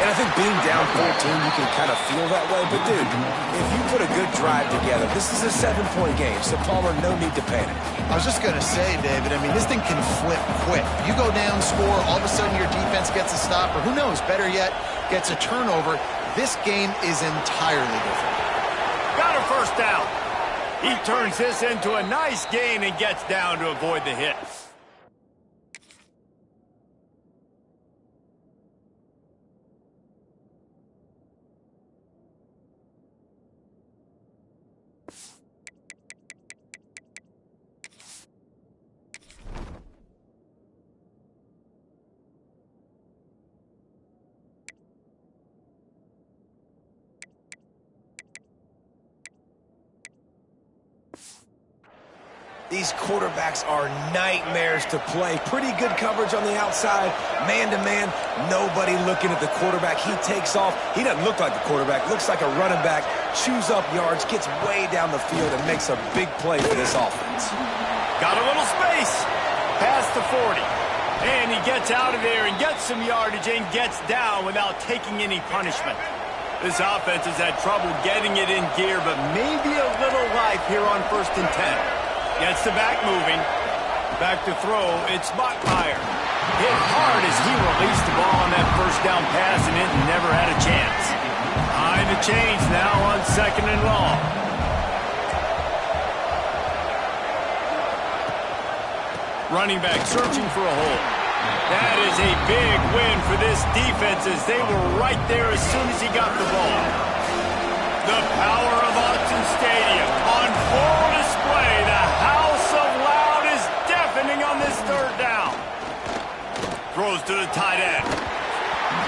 And I think being down 14, you can kind of feel that way. But, dude, if you put a good drive together, this is a 7-point game, so, Palmer, no need to panic. I was just going to say, David, I mean, this thing can flip quick. You go down, score, all of a sudden your defense gets a stop, or who knows, better yet, gets a turnover. This game is entirely different. Got a first down. He turns this into a nice gain and gets down to avoid the hit. These quarterbacks are nightmares to play. Pretty good coverage on the outside, man-to-man. Nobody looking at the quarterback. He takes off. He doesn't look like the quarterback. Looks like a running back. Chews up yards, gets way down the field, and makes a big play for this offense. Got a little space. Past the 40. And he gets out of there and gets some yardage and gets down without taking any punishment. This offense has had trouble getting it in gear, but maybe a little life here on 1st and 10. Gets the back moving. Back to throw. It's Bachmeier. Hit hard as he released the ball on that 1st down pass, and it never had a chance. Behind the chains now on 2nd and long. Running back searching for a hole. That is a big win for this defense as they were right there as soon as he got the ball. The power of Autzen Stadium on full display. The house of loud is deafening on this 3rd down. Throws to the tight end.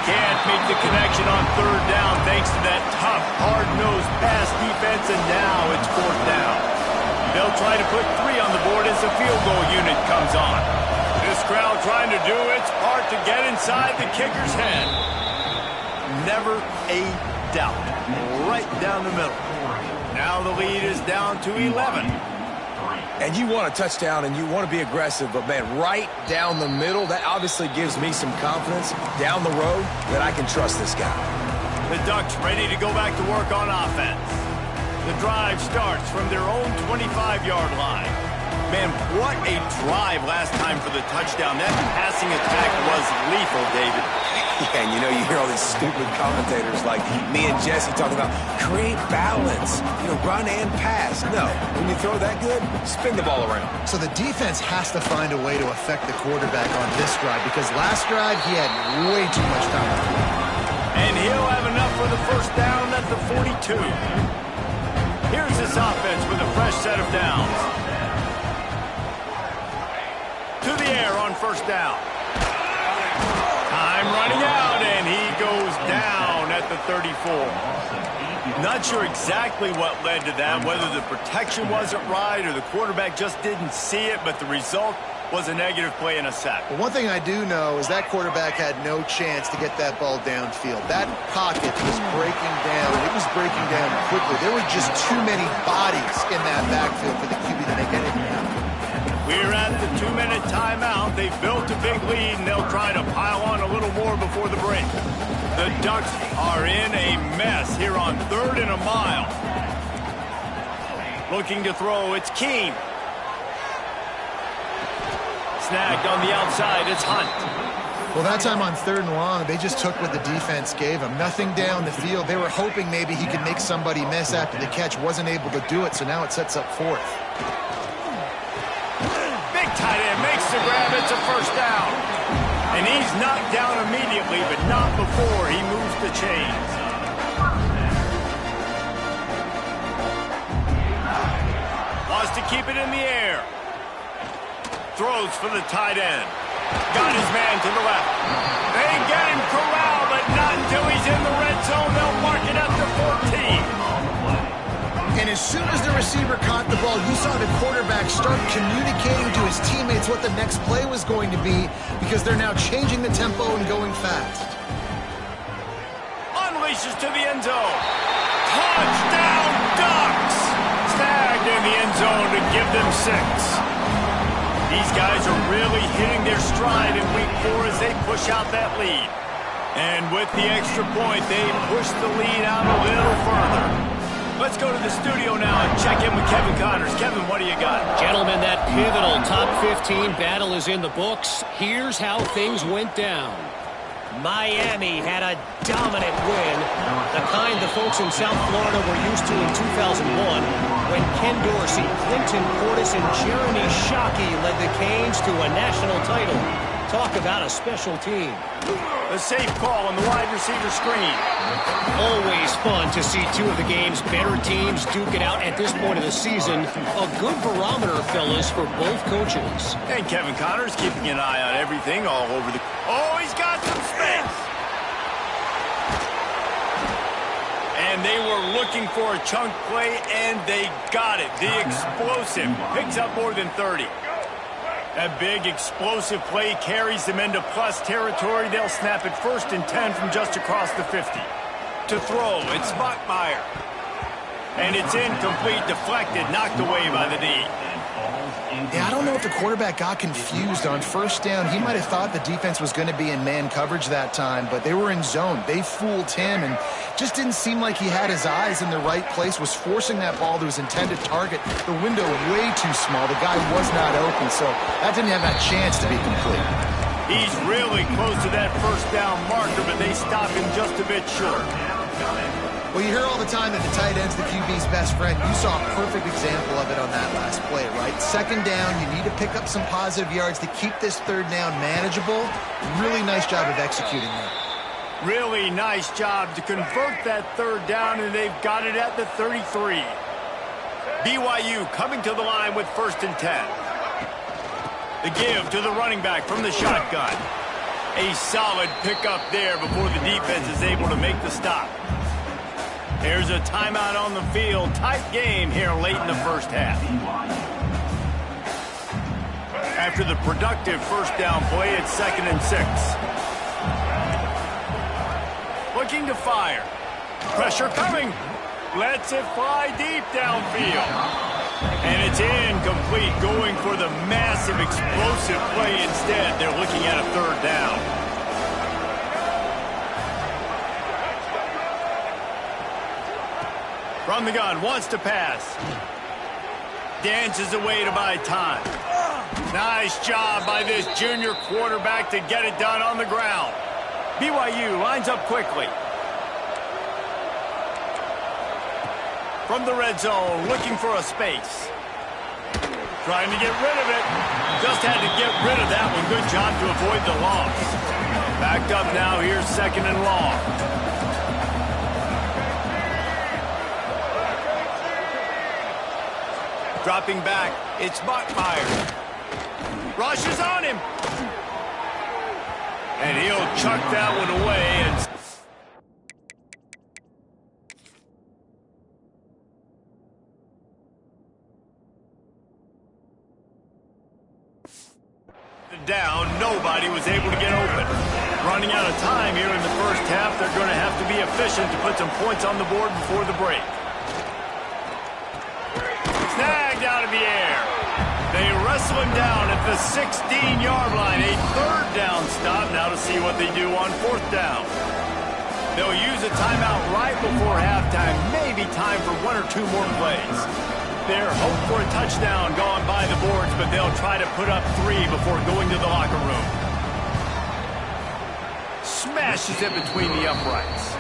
Can't make the connection on 3rd down thanks to that tough, hard-nosed pass defense, and now it's 4th down. They'll try to put 3 on the board as the field goal unit comes on. This crowd trying to do its part to get inside the kicker's head. Never a doubt. Right down the middle. Now the lead is down to 11. And you want a touchdown and you want to be aggressive, but, man, right down the middle, that obviously gives me some confidence down the road that I can trust this guy. The Ducks ready to go back to work on offense. The drive starts from their own 25-yard line. Man, what a drive last time for the touchdown. That passing attack was lethal, David. Yeah, and you know, you hear all these stupid commentators like me and Jesse talking about create balance, run and pass. No, when you throw that good, spin the ball around. So the defense has to find a way to affect the quarterback on this drive because last drive he had way too much time. And he'll have enough for the 1st down at the 42. Here's this offense with a fresh set of downs. To the air on 1st down. Time running out, and he goes down at the 34. Not sure exactly what led to that, whether the protection wasn't right or the quarterback just didn't see it, but the result was a negative play and a sack. But one thing I do know is that quarterback had no chance to get that ball downfield. That pocket was breaking down. It was breaking down quickly. There were just too many bodies in that backfield for the QB to make anything happen. We're at the 2-minute timeout. They've built a big lead, and they'll try to pile on a little more before the break. The Ducks are in a mess here on 3rd and a mile. Looking to throw, it's Keene. Snagged on the outside, it's Hunt. Well, that time on 3rd and long, they just took what the defense gave him. Nothing down the field. They were hoping maybe he could make somebody miss after the catch. Wasn't able to do it, so now it sets up 4th. Tight end makes the grab. It's a 1st down. And he's knocked down immediately, but not before he moves the chains. Wants to keep it in the air. Throws for the tight end. Got his man to the left. They get him corralled, but not until he's in the red zone. They'll mark it up to 14. And as soon as the receiver caught the ball, you saw the quarterback start communicating to his teammates what the next play was going to be because they're now changing the tempo and going fast. Unleashes to the end zone. Touchdown, Ducks! Snagged in the end zone to give them 6. These guys are really hitting their stride in week 4 as they push out that lead. And with the extra point, they push the lead out a little further. Let's go to the studio now and check in with Kevin Connors. Kevin, what do you got? Gentlemen, that pivotal top 15 battle is in the books. Here's how things went down. Miami had a dominant win, the kind the folks in South Florida were used to in 2001 when Ken Dorsey, Clinton Portis, and Jeremy Shockey led the Canes to a national title. Talk about a special team. A safe call on the wide receiver screen. Always fun to see 2 of the game's better teams duke it out at this point of the season. A good barometer, fellas, for both coaches. And Kevin Connors keeping an eye on everything all over the... Oh, he's got some space! And they were looking for a chunk play, and they got it. The explosive picks up more than 30. That big explosive play carries them into plus territory. They'll snap it 1st and 10 from just across the 50. To throw, it's Bachmeier. And it's incomplete, deflected, knocked away by the D. Yeah, I don't know if the quarterback got confused on first down. He might have thought the defense was going to be in man coverage that time, but they were in zone. They fooled him and just didn't seem like he had his eyes in the right place, was forcing that ball to his intended target. The window way too small. The guy was not open, so that didn't have that chance to be complete. He's really close to that first down marker, but they stopped him just a bit short. Well, you hear all the time that the tight end's the QB's best friend. You saw a perfect example of it on that last play, right? Second down, you need to pick up some positive yards to keep this third down manageable. Really nice job of executing that. Really nice job to convert that third down, and they've got it at the 33. BYU coming to the line with 1st and 10. The give to the running back from the shotgun. A solid pickup there before the defense is able to make the stop. There's a timeout on the field. Tight game here late in the first half. After the productive first down play, it's 2nd and 6. Looking to fire. Pressure coming. Lets it fly deep downfield. And it's incomplete, going for the massive explosive play instead. They're looking at a 3rd down. From the gun, wants to pass. Dances away to buy time. Nice job by this junior quarterback to get it done on the ground. BYU lines up quickly. From the red zone, looking for a space. Trying to get rid of it. Just had to get rid of that one. Good job to avoid the loss. Backed up now, here's 2nd and long. Dropping back, it's Bachmeier. Rushes on him. And he'll chuck that one away. And down, nobody was able to get open. Running out of time here in the first half, they're going to have to be efficient to put some points on the board before the break. Snagged out of the air. They wrestle him down at the 16-yard line. A 3rd down stop now to see what they do on 4th down. They'll use a timeout right before halftime. Maybe time for 1 or 2 more plays. They're hoping for a touchdown going by the boards, but they'll try to put up 3 before going to the locker room. Smashes it between the uprights.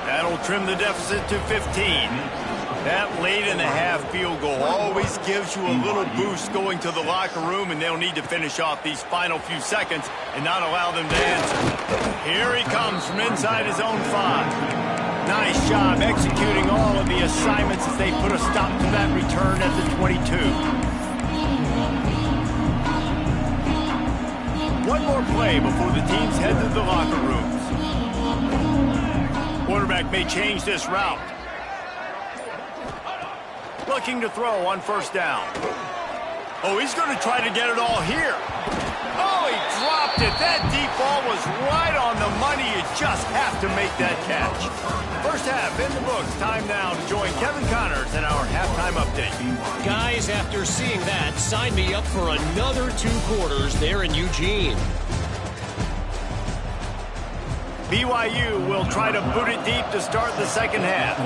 That'll trim the deficit to 15. That late-in-the-half field goal always gives you a little boost going to the locker room, and they'll need to finish off these final few seconds and not allow them to answer. Here he comes from inside his own 5. Nice job executing all of the assignments as they put a stop to that return at the 22. One more play before the teams head to the locker rooms. Quarterback may change this route. Looking to throw on 1st down. Oh, he's going to try to get it all here. Oh, he dropped it. That deep ball was right on the money. You just have to make that catch. First half in the books. Time now to join Kevin Connors in our halftime update. Guys, after seeing that, sign me up for another 2 quarters there in Eugene. BYU will try to boot it deep to start the second half.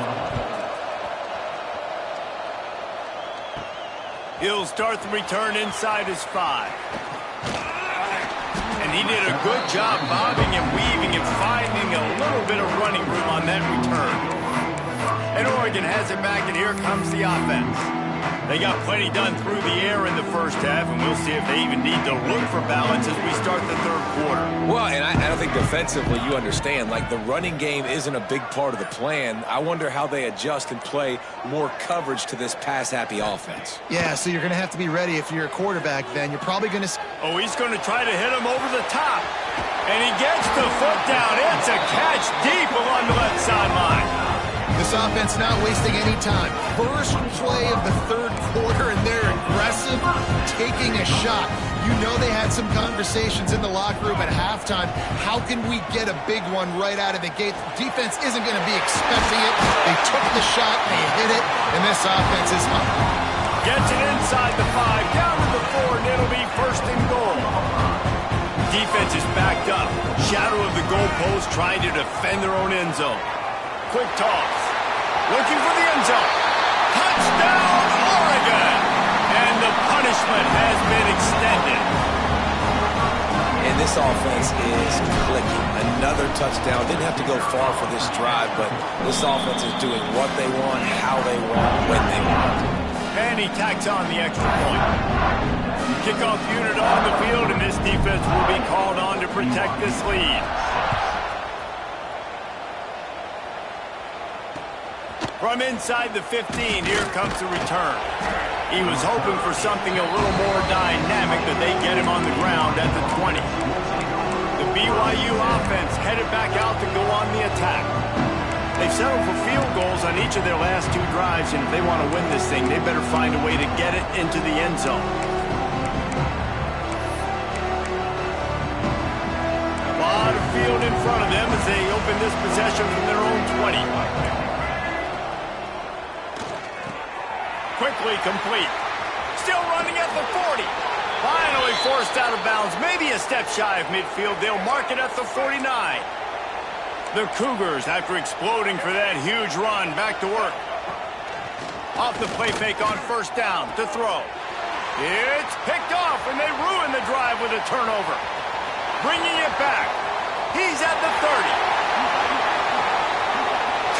He'll start the return inside his 5. And he did a good job bobbing and weaving and finding a little bit of running room on that return. And Oregon has it back, and here comes the offense. They got plenty done through the air in the first half, and we'll see if they even need to look for balance as we start the 3rd quarter. Well, and I don't think defensively you understand, like the running game isn't a big part of the plan. I wonder how they adjust and play more coverage to this pass-happy offense. Yeah, so you're going to have to be ready if you're a quarterback then. You're probably going to... Oh, he's going to try to hit him over the top. And he gets the foot down. It's a catch deep along the left sideline. This offense not wasting any time. First play of the 3rd quarter, and they're aggressive, taking a shot. You know they had some conversations in the locker room at halftime. How can we get a big one right out of the gate? The defense isn't going to be expecting it. They took the shot, they hit it, and this offense is up. Gets it inside the 5, down to the 4, and it'll be first and goal. Defense is backed up. Shadow of the goalpost trying to defend their own end zone. Quick toss. Looking for the end zone. Touchdown, Oregon! And the punishment has been extended. And this offense is clicking. Another touchdown. Didn't have to go far for this drive, but this offense is doing what they want, how they want, when they want. And he tacks on the extra point. Kickoff unit on the field, and this defense will be called on to protect this lead. From inside the 15, here comes the return. He was hoping for something a little more dynamic, but they get him on the ground at the 20. The BYU offense headed back out to go on the attack. They've settled for field goals on each of their last 2 drives, and if they want to win this thing, they better find a way to get it into the end zone. A lot of field in front of them as they open this possession from their own 20. Quickly complete. Still running at the 40. Finally forced out of bounds. Maybe a step shy of midfield. They'll mark it at the 49. The Cougars, after exploding for that huge run, back to work. Off the play fake on first down to throw. It's picked off, and they ruin the drive with a turnover. Bringing it back. He's at the 30.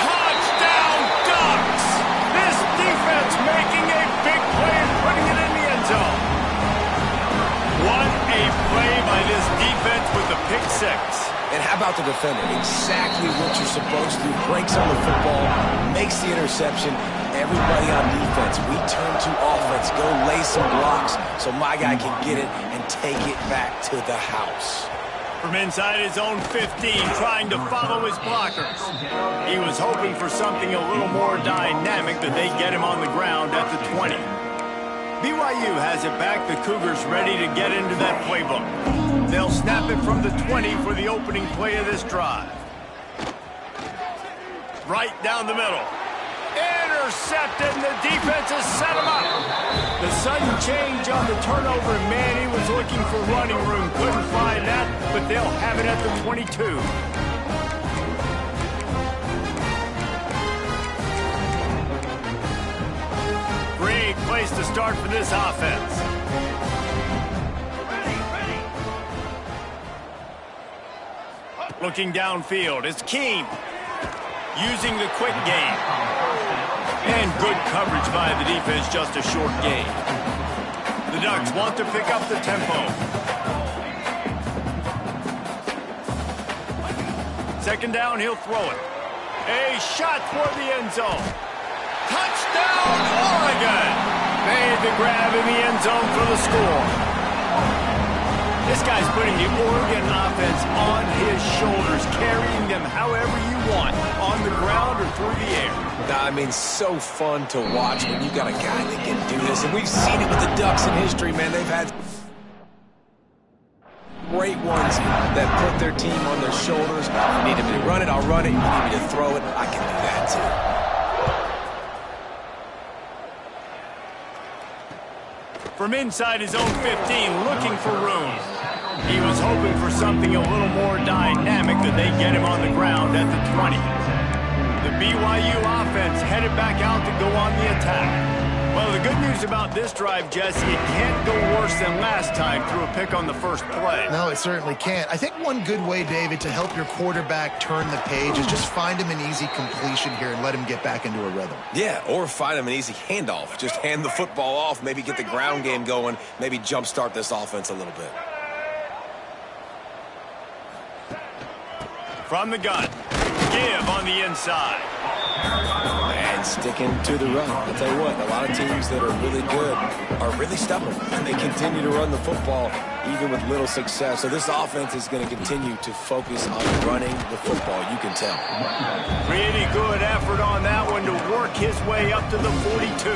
Touchdown, Ducks! This defense making a big play and putting it in the end zone. What a play by this defense with the pick 6. And how about the defender? Exactly what you're supposed to do. Breaks on the football, makes the interception. Everybody on defense, we turn to offense. Go lay some blocks so my guy can get it and take it back to the house. From inside his own 15, trying to follow his blockers. He was hoping for something a little more dynamic, but they get him on the ground at the 20. BYU has it back. The Cougars ready to get into that playbook. They'll snap it from the 20 for the opening play of this drive. Right down the middle. Intercepted, and the defense has set him up. The sudden change on the turnover, man, he was looking for running room. Couldn't find that, but they'll have it at the 22. Great place to start for this offense. Looking downfield, it's Keene. Using the quick game. And good coverage by the defense, just a short gain. The Ducks want to pick up the tempo. Second down, he'll throw it. A shot for the end zone. Touchdown, Oregon! Made the grab in the end zone for the score. This guy's putting the Oregon offense on his shoulders, carrying them however you want, on the ground or through the air. I mean, so fun to watch when you got a guy that can do this. And we've seen it with the Ducks in history, man. They've had great ones that put their team on their shoulders. You need me to run it, I'll run it. You need me to throw it, I can do that too. From inside his own 15, looking for room. He was hoping for something a little more dynamic, but they get him on the ground at the 20. The BYU offense headed back out to go on the attack. Well, the good news about this drive, Jesse, it can't go worse than last time through a pick on the first play. No, it certainly can't. I think one good way, David, to help your quarterback turn the page is just find him an easy completion here and let him get back into a rhythm. Yeah, or find him an easy handoff. Just hand the football off, maybe get the ground game going, maybe jumpstart this offense a little bit. From the gun, give on the inside. And sticking to the run. I'll tell you what, a lot of teams that are really good are really stubborn. And they continue to run the football even with little success. So this offense is going to continue to focus on running the football, you can tell. Pretty good effort on that one to work his way up to the 42.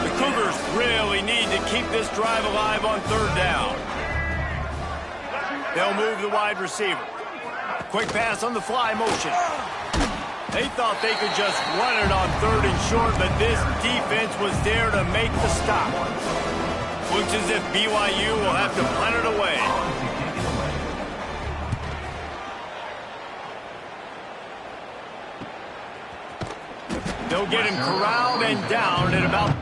The Cougars really need to keep this drive alive on third down. They'll move the wide receiver. Quick pass on the fly motion. They thought they could just run it on 3rd and short, but this defense was there to make the stop. Looks as if BYU will have to punt it away. They'll get him corralled and down at about...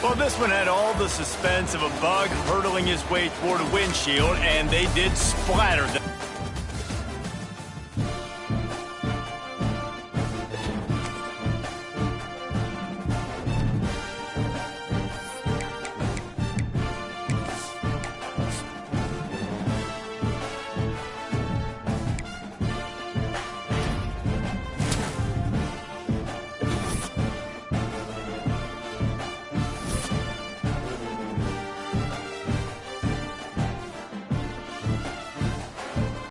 Well, this one had all the suspense of a bug hurtling his way toward a windshield, and they did splatter them.